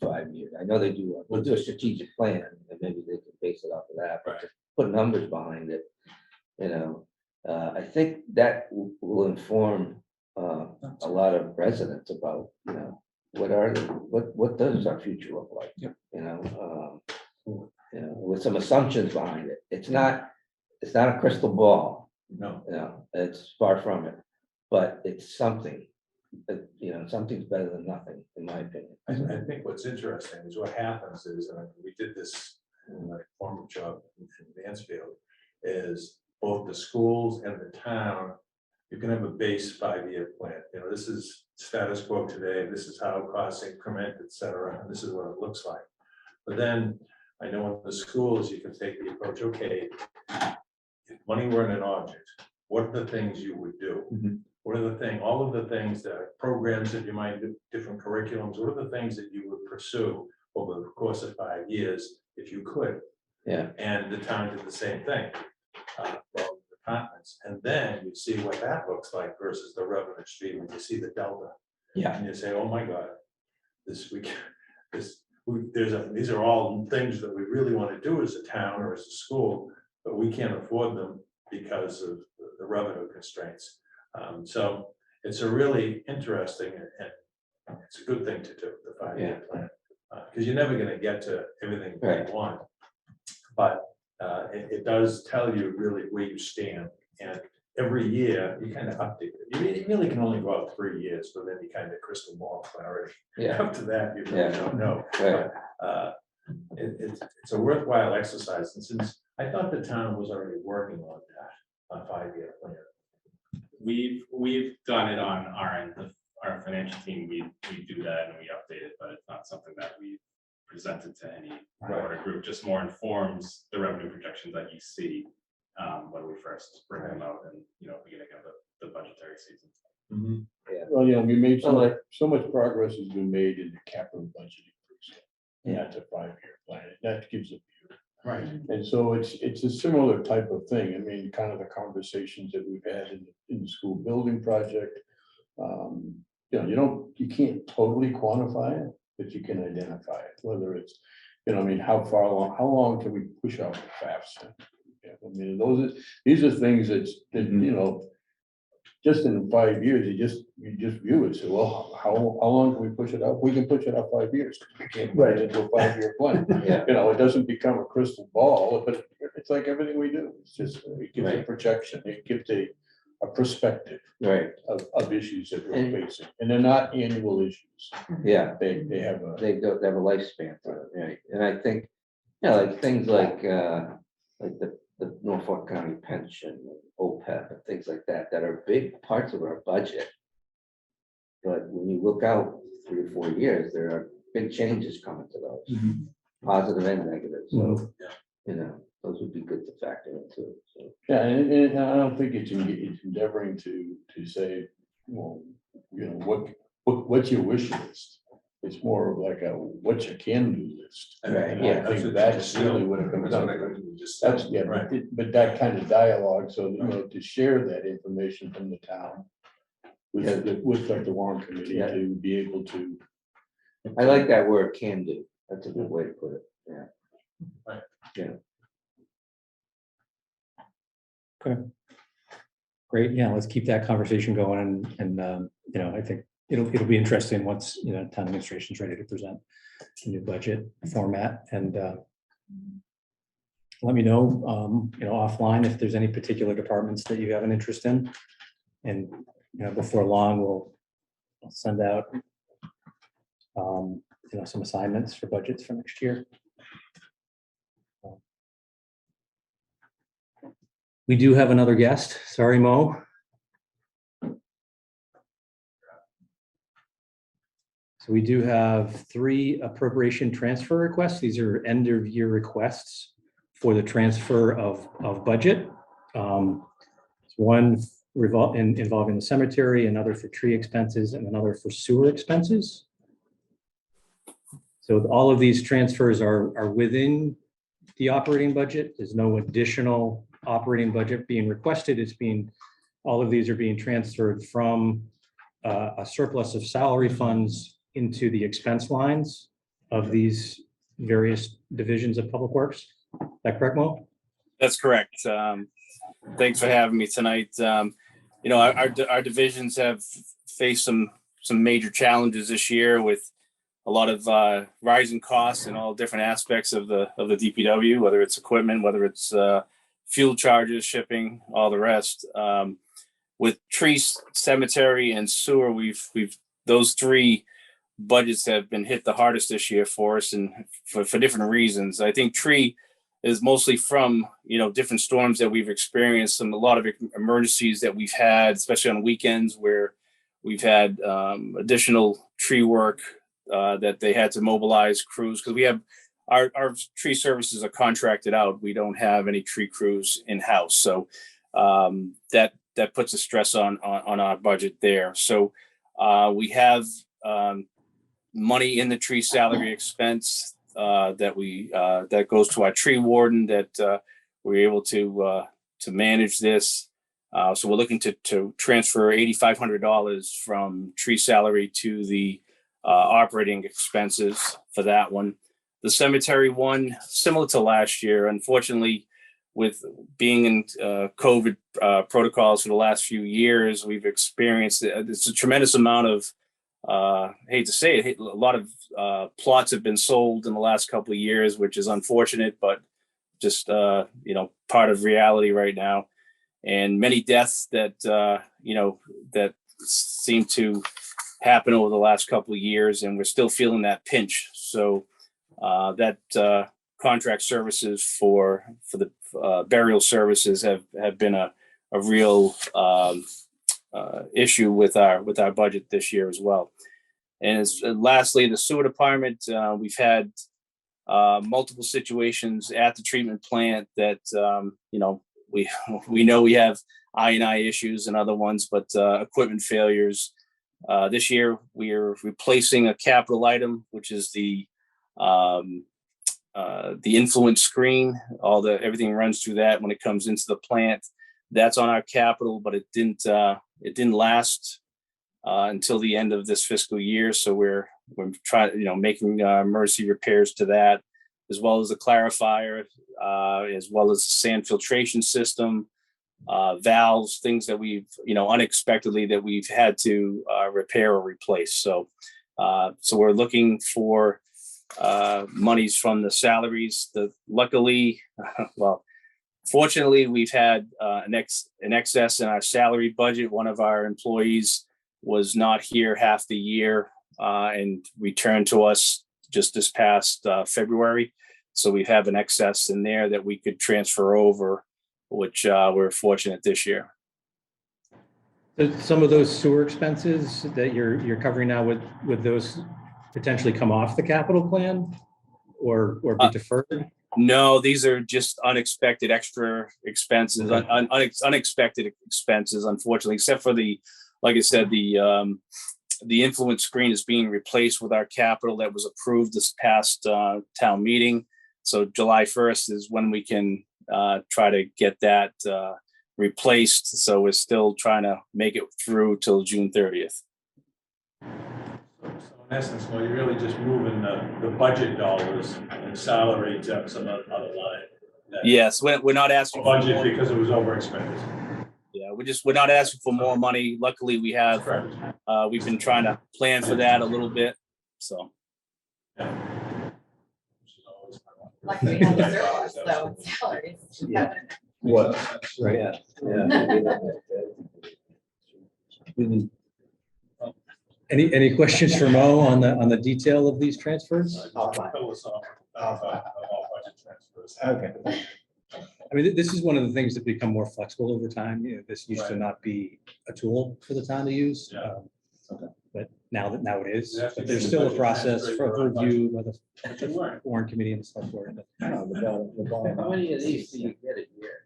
5 years. I know they do, we'll do a strategic plan and maybe they can base it off of that, but to put numbers behind it, I think that will inform a lot of residents about, what does our future look like? With some assumptions behind it. It's not a crystal ball. No. It's far from it, but it's something. Something's better than nothing, in my opinion. I think what's interesting is what happens is, and we did this in my former job in Mansfield, is both the schools and the town, you can have a base 5-year plan. This is status quo today, this is how costs increment, et cetera, and this is what it looks like. But then I know in the schools, you can take the approach, okay, if money were an object, what are the things you would do? What are all of the things that programs that you might do, different curriculums, what are the things that you would pursue over the course of 5 years if you could? Yeah. And the town did the same thing. Departments, and then you see what that looks like versus the revenue stream, and you see the delta. Yeah. And you say, oh my God, these are all things that we really want to do as a town or as a school, but we can't afford them because of the revenue constraints. So it's a really interesting and it's a good thing to do, the 5-year plan, because you're never going to get to everything you want, but it does tell you really where you stand. And every year, you kind of update it. You really can only go out 3 years with any kind of crystal ball clarity. Yeah. After that, you really don't know. Right. But, it's a worthwhile exercise, and since I thought the town was already working on that, a 5-year plan. We've done it on our end, our financial team, we do that and we update it, but it's not something that we presented to any broader group, just more informs the revenue projections that you see when we first bring them out and, beginning of the budgetary season. Yeah. Well, we made so much progress has been made in the capital budgeting. And that's a 5-year plan. That gives a view. Right. And so it's a similar type of thing. I mean, kind of the conversations that we've had in the school building project. You can't totally quantify it, but you can identify it, whether it's, how long can we push out the FAFSA? Yeah, I mean, these are things that, just in 5 years, you just view it. So, well, how long can we push it out? We can push it out 5 years. We can't write it into a 5-year plan. Yeah. It doesn't become a crystal ball, but it's like everything we do. It's just, it gives a projection. It gives a perspective of issues that we're facing. And they're not annual issues. Yeah. They have a. They have a lifespan, right? And I think, like things like the Norfolk County pension, OPEB, and things like that are big parts of our budget. But when you look out 3 or 4 years, there are big changes coming to those, positive and negative. So, those would be good to factor into. So. Yeah, and I don't think it's endeavoring to say, well, what's your wish list? It's more of like a what's your can-do list. Right. And I think that's really what it comes down to. But that kind of dialogue, so to share that information from the town with like the Warrant Committee to be able to. I like that word, can do. That's a good way to put it. Yeah. Right. Yeah. Okay. Great. Yeah, let's keep that conversation going. And I think it'll be interesting once, town administration's ready to present a new budget format, and let me know, offline if there's any particular departments that you have an interest in. And, before long, we'll send out, some assignments for budgets for next year. We do have another guest. Sorry, Mo. So we do have 3 appropriation transfer requests. These are end of year requests for the transfer of budget. One involving the cemetery, another for tree expenses, and another for sewer expenses. So all of these transfers are within the operating budget. There's no additional operating budget being requested. All of these are being transferred from a surplus of salary funds into the expense lines of these various divisions of Public Works. Is that correct, Mo? That's correct. Thanks for having me tonight. Our divisions have faced some major challenges this year with a lot of rising costs in all different aspects of the DPW, whether it's equipment, whether it's fuel charges, shipping, all the rest. With tree, cemetery, and sewer, those 3 budgets have been hit the hardest this year for us, and for different reasons. I think tree is mostly from different storms that we've experienced, and a lot of emergencies that we've had, especially on weekends where we've had additional tree work that they had to mobilize crews, because we have our tree services are contracted out. We don't have any tree crews in-house, so that puts a stress on our budget there. So we have money in the tree salary expense that goes to our tree warden, that we're able to manage this. So we're looking to transfer $8,500 from tree salary to the operating expenses for that one. The cemetery one, similar to last year, unfortunately, with being in COVID protocols for the last few years, we've experienced it's a tremendous amount of, hate to say it, a lot of plots have been sold in the last couple of years, which is unfortunate, but just part of reality right now. and many deaths that, that seem to happen over the last couple of years, and we're still feeling that pinch. So that contract services for the burial services have been a real issue with our budget this year as well. And lastly, the sewer department, we've had multiple situations at the treatment plant that we know we have I&I issues and other ones, but equipment failures. This year we are replacing a capital item, which is the influence screen. Everything runs through that when it comes into the plant. That's on our capital, but it didn't last until the end of this fiscal year. So we're trying, making emergency repairs to that, as well as the clarifier, as well as the sand filtration system, valves, things that we've, unexpectedly that we've had to repair or replace. So we're looking for monies from the salaries. Fortunately, we've had an excess in our salary budget. One of our employees was not here half the year and returned to us just this past February. So we have an excess in there that we could transfer over, which we're fortunate this year. Some of those sewer expenses that you're covering now, would those potentially come off the capital plan or be deferred? No, these are just unexpected extra expenses, unexpected expenses, unfortunately, except for like I said, the influence screen is being replaced with our capital that was approved this past town meeting. So July 1st is when we can try to get that replaced. So we're still trying to make it through till June 30th. In essence, well, you're really just moving the budget dollars and salary to some other line. Yes, we're not asking for budget more, because it was overexpended. Yeah, we're not asking for more money. Luckily, we have we've been trying to plan for that a little bit. So Luckily, we have the surplus, though, in salaries. Yeah. What? Right. Any questions for Mo on the detail of these transfers? Okay. I mean, this is one of the things that become more flexible over time. This used to not be a tool for the town to use. But now it is. But there's still a process for review by the Warrant Committee and stuff for it. How many of these do you get a year?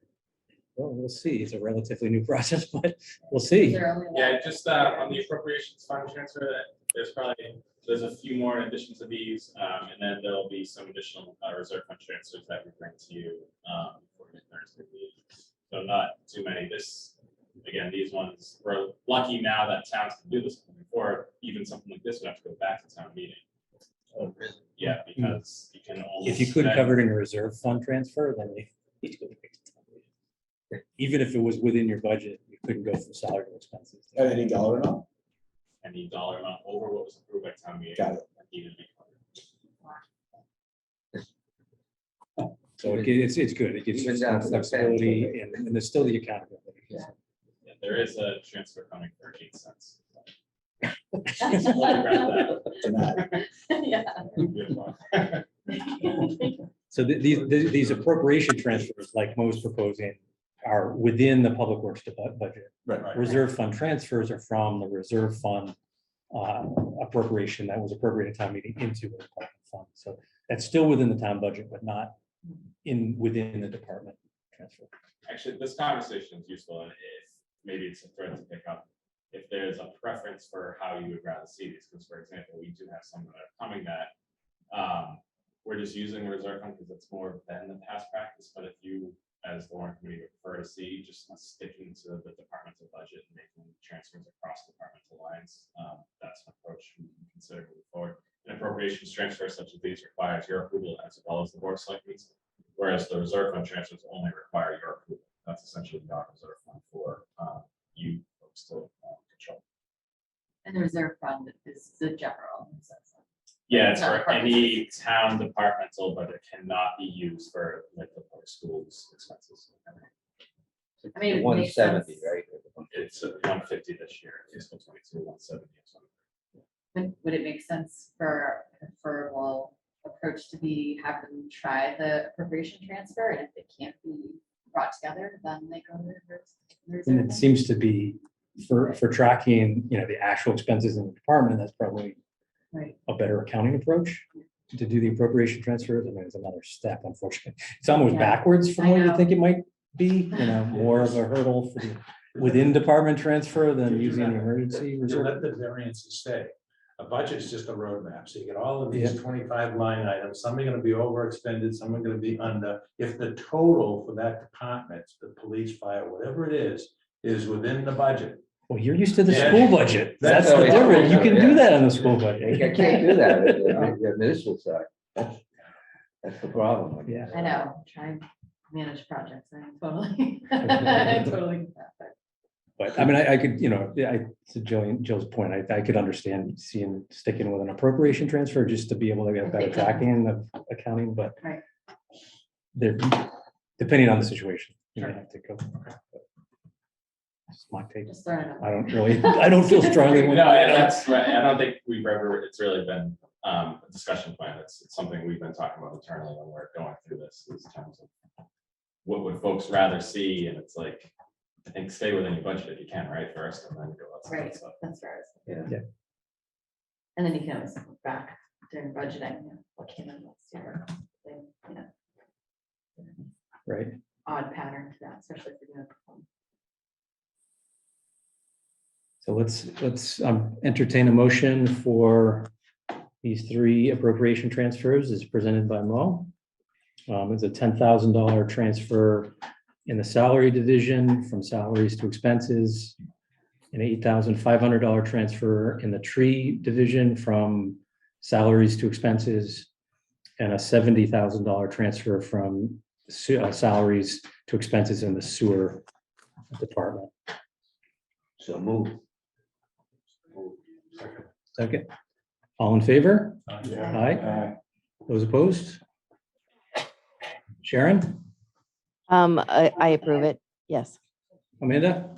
Well, we'll see. It's a relatively new process, but we'll see. Yeah, just on the appropriations fund transfer, there's a few more in addition to these, and then there'll be some additional reserve fund transfers that we bring to you for the Thursday meeting. So not too many. These ones, we're lucky now that towns can do this. Before, even something like this would have to go back to town meeting. Oh, really? Yeah, because you can only. If you could cover it in a reserve fund transfer, then we need to go back to town meeting. Even if it was within your budget, you couldn't go from salary to expenses. Any dollar amount? Any dollar amount over what was approved by town meeting. Got it. Needed to be covered. So it's good. It gives you some flexibility and there's still the accountability. Yeah, there is a transfer coming for 8 cents. So these appropriation transfers, like Mo's proposing, are within the public works budget. Right. Reserve fund transfers are from the reserve fund appropriation that was appropriated at town meeting into the department fund. So that's still within the town budget, but not within the department transfer. Actually, this conversation is useful, and if maybe it's a thread to pick up. If there's a preference for how you would rather see these, because for example, we do have some that are coming that we're just using reserve fund because it's more than the past practice. But if you, as the Warrant Committee, would prefer to see just sticking to the departmental budget and making transfers across departmental lines, that's an approach we can consider moving forward. An appropriations transfer such as these requires your approval as well as the board of selectmen's, whereas the reserve fund transfers only require your approval. That's essentially not reserve fund for you folks to control. And the reserve fund is the general. Yeah, it's for any town departmental, but it cannot be used for like the public schools expenses. I mean, it One makes seventy, sense. right? It's 150 this year, fiscal 22, 170. Would it make sense for a preferable approach to be, have them try the appropriation transfer, and if it can't be brought together, then they go to the And reserve? it seems to be for tracking, the actual expenses in the department, that's probably Right. a better accounting approach to do the appropriation transfers. I mean, it's another step, unfortunately. It's almost Yeah, backwards from I what you know. think it might be, more of a hurdle for the within department transfer than using the emergency You reserve. let the variances stay. A budget's just a roadmap, so you get all of these Yeah. 25 line items, some are gonna be overexpended, some are gonna be under. If the total for that department, the police, fire, whatever it is within the budget. Well, you're used to the Yeah. school budget. That's the always difference. You true, can do yeah. that on the school budget. I can't do that with the municipal side. That's the problem. Yeah. I know, try and manage projects, I totally, I totally get that, but But I mean, I could, to Jill's point, I could understand sticking with an appropriation transfer just to be able to get better tracking of accounting, but Right. they're, depending on the situation, you may Sure. have to go. That's my take. just throwing it. I don't feel strongly. No, that's right. I don't think it's really been a discussion point. It's something we've been talking about internally when we're going through this, in terms of what would folks rather see, and it's like, I think stay within your budget if you can, right, first, and then go outside. Right, So, that's right. Yeah. And then you can always look back during budgeting, what came in last year, then, Right. odd pattern to that, especially if you're doing. So let's entertain a motion for these three appropriation transfers as presented by Mo. It's a $10,000 transfer in the salary division from salaries to expenses, an $8,500 transfer in the tree division from salaries to expenses, and a $70,000 transfer from salaries to expenses in the sewer department. So move. Second, all in favor? Yeah. Aye. Those opposed? Sharon, I approve it. Yes. Amanda?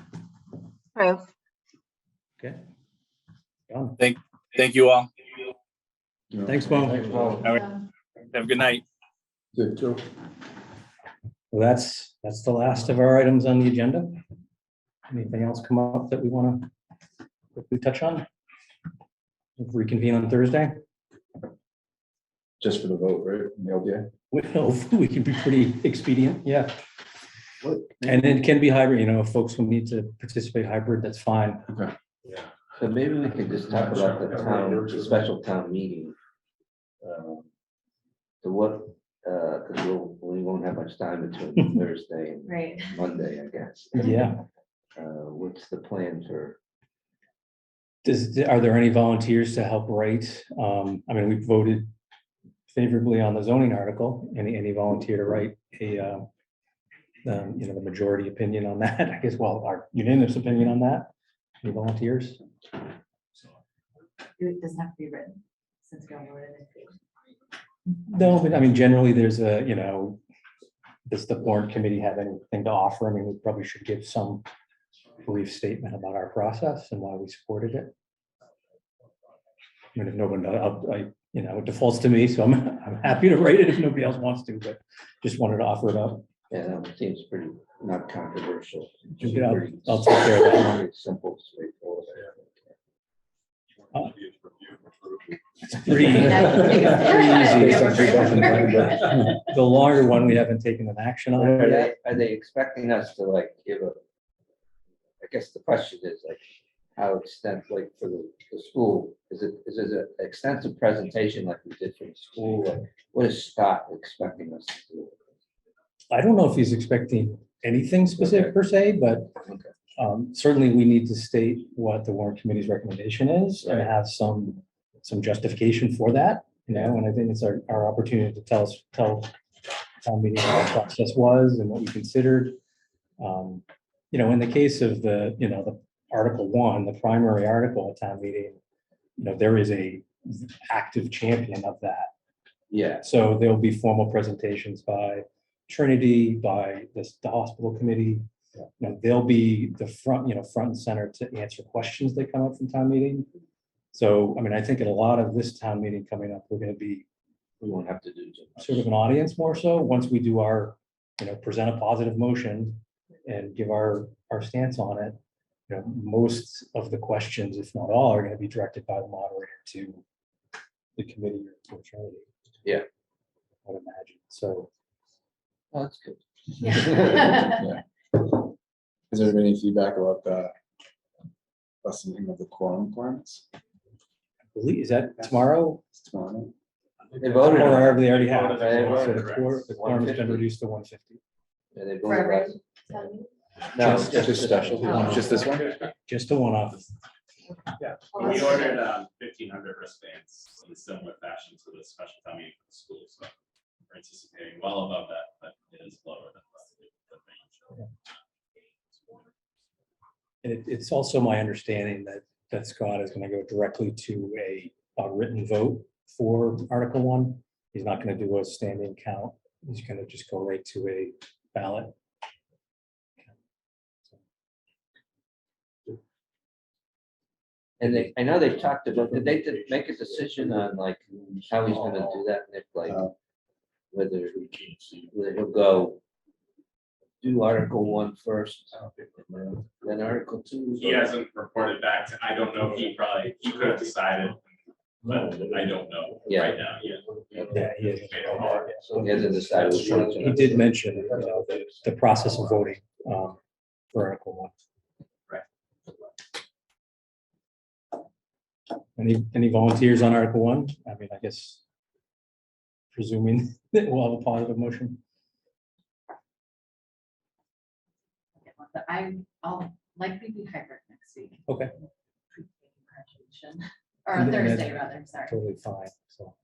Approve. Okay. Done. Thank you all. Thanks, Mo. All right. Have a good night. Good, Joe. Well, that's the last of our items on the agenda. Anything else come up that we want to quickly touch on? Reconvene on Thursday. Just for the vote, right? Nailed you. We can be pretty expedient, yeah. And it can be hybrid, if folks will need to participate hybrid, that's fine. Okay. So maybe we could just talk about the special town meeting. So what, because we won't have much time between Thursday and Right. Monday, I guess. Yeah. What's the plan for? Are there any volunteers to help write? I mean, we voted favorably on the zoning article. Any volunteer to write the majority opinion on that? I guess, well, our unanimous opinion on that. Any volunteers? It doesn't have to be written, since we don't know what it is. No, but I mean, generally, there's does the Warrant Committee have anything to offer? I mean, we probably should give some brief statement about our process and why we supported it. I mean, if no one, it defaults to me, so I'm happy to write it if nobody else wants to, but just wanted to offer it up. Yeah, that seems pretty not controversial. Yeah, I'll take care of that. Pretty simple, straightforward. It's pretty easy. The longer one, we haven't taken an action on it yet. Are they expecting us to give a, I guess the question is how extensive, for the school, is it an extensive presentation like we did for the school? What is Scott expecting us to do? I don't know if he's expecting anything specific per se, but certainly we need to state what the Warrant Committee's recommendation is and have some justification for that, and I think it's our opportunity to tell town meeting what the process was and what we considered. In the case of the Article 1, the primary article at town meeting, there is a active champion of that. Yeah. So there'll be formal presentations by Trinity, by the hospital committee, they'll be the front, front and center to answer questions that come up from town meeting. So, I mean, I think at a lot of this town meeting coming up, we're gonna be We won't have to do too much. sort of an audience more so, once we do our, present a positive motion and give our stance on it. Most of the questions, if not all, are gonna be directed by the moderator to the committee or Trinity. Yeah. I would imagine, so. Oh, that's good. Yeah. Has there been any feedback about the lessening of the quorum requirements? I believe, is that tomorrow? It's tomorrow. They voted on Or it. they already have. They So voted, the quorum has been 150. reduced to 150. Yeah, they For voted every last- town meeting? No, Just special, Oh. just this one? Just a one-off. We ordered 1,500 wristbands in a similar fashion to the special town meeting for the school, so we're anticipating well above that, but it is lower than the range. And it's also my understanding that Scott is gonna go directly to a written vote for Article 1. He's not gonna do a standing count. He's gonna just go right to a ballot. And I know they talked about, did they make a decision on like how he's gonna do that, Nick, like whether he'll go do Article 1 first, and then Article 2? He hasn't reported back to, I don't know, he could have decided, but I don't know Yeah. right now, yeah. Yeah, he is. So he hasn't decided. which one's He gonna- did mention the process of voting for Article 1. Any volunteers on Article 1? I mean, I guess presuming that we'll have a positive motion. I'll likely be hybrid next week. Okay. Graduation. Or And that's Thursday, rather, sorry. Totally fine, so.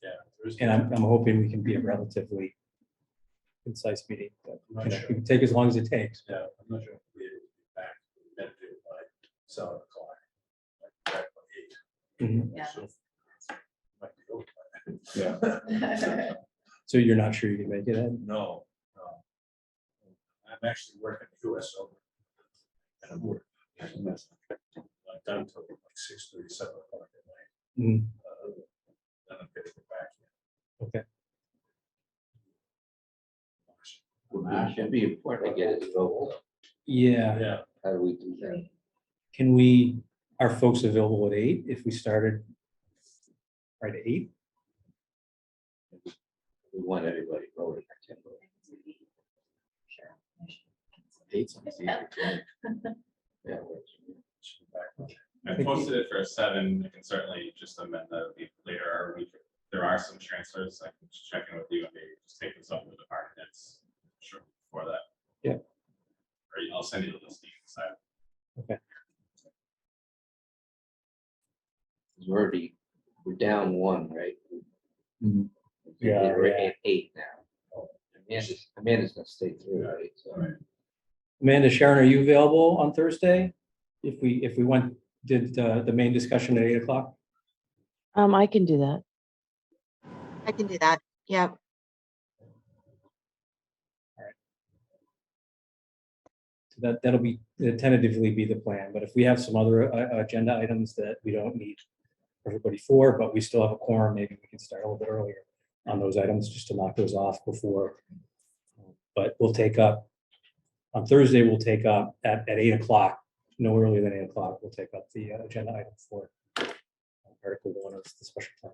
Yeah. And I'm hoping we can be a relatively concise meeting. But, it can take as long as it takes. Yeah, I'm not sure if we'll be able to get back to Medfield by 7 o'clock. Like, back by 8. Mhm. Yeah. So, might be over by then. Yeah. So you're not sure you can make it in? No. I'm actually working the US Open. And I'm working. I'm done till like 6:30, 7 o'clock at night. Mhm. Then I'm getting back. Okay. Should be important to get his vote. Yeah. Yeah. How do we do that? Can we, are folks available at 8 if we started right at 8? We want everybody voting. I can't vote. Yeah. I posted it for 7, I can certainly just amend that later, or there are some transfers, I can just check in with you and maybe just take this up with the department heads. Sure, for that. Yeah. Or I'll send you the list. Okay. We're down 1, right? Mhm. Yeah, We're yeah. at 8 now. Amanda's gonna stay through, right? So. Amanda, Sharon, are you available on Thursday? If we did the main discussion at 8 o'clock? I can do that. I can do that. Yeah. So that'll be tentatively be the plan, but if we have some other agenda items that we don't need everybody for, but we still have a quorum, maybe we can start a little bit earlier on those items just to knock those off before. But we'll take up, on Thursday, we'll take up at 8 o'clock, no earlier than 8 o'clock, we'll take up the agenda item for Article 1 of the special town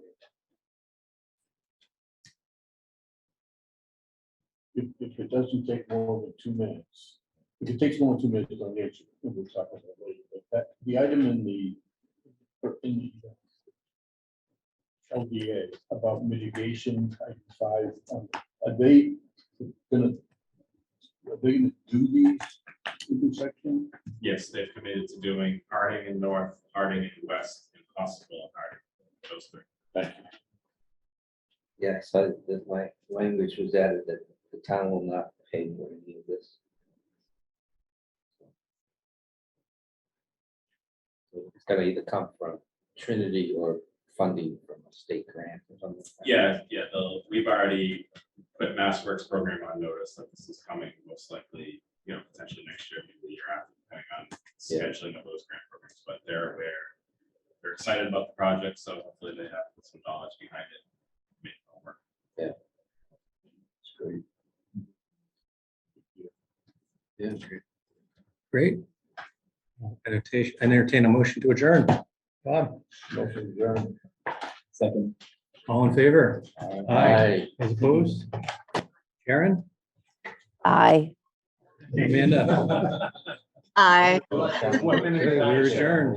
meeting. If it doesn't take more than 2 minutes, if it takes more than 2 minutes, don't answer, we'll talk about it later, but the item in the LDA about mitigation, item 5, are they gonna do these intersections? Yes, they've committed to doing Harding in north, Harding in west, and possible in Harding, those 3. Thank you. Yeah, so my language was added that the town will not pay for any of this. So it's gotta either come from Trinity or funding from a state grant or something. Yeah, we've already put MassWorks program on notice that this is coming most likely, potentially potentially next year, maybe the year after, depending on scheduling of those grant programs, but they're aware. They're excited about the project, so hopefully they have put some knowledge behind it. Make it all work. Yeah. It's great. Yeah, great. Great. Entertain a motion to adjourn. Bob, Motion adjourned. Second. all in favor? Aye. As opposed? Karen? Aye. Amanda? Aye. We're adjourned.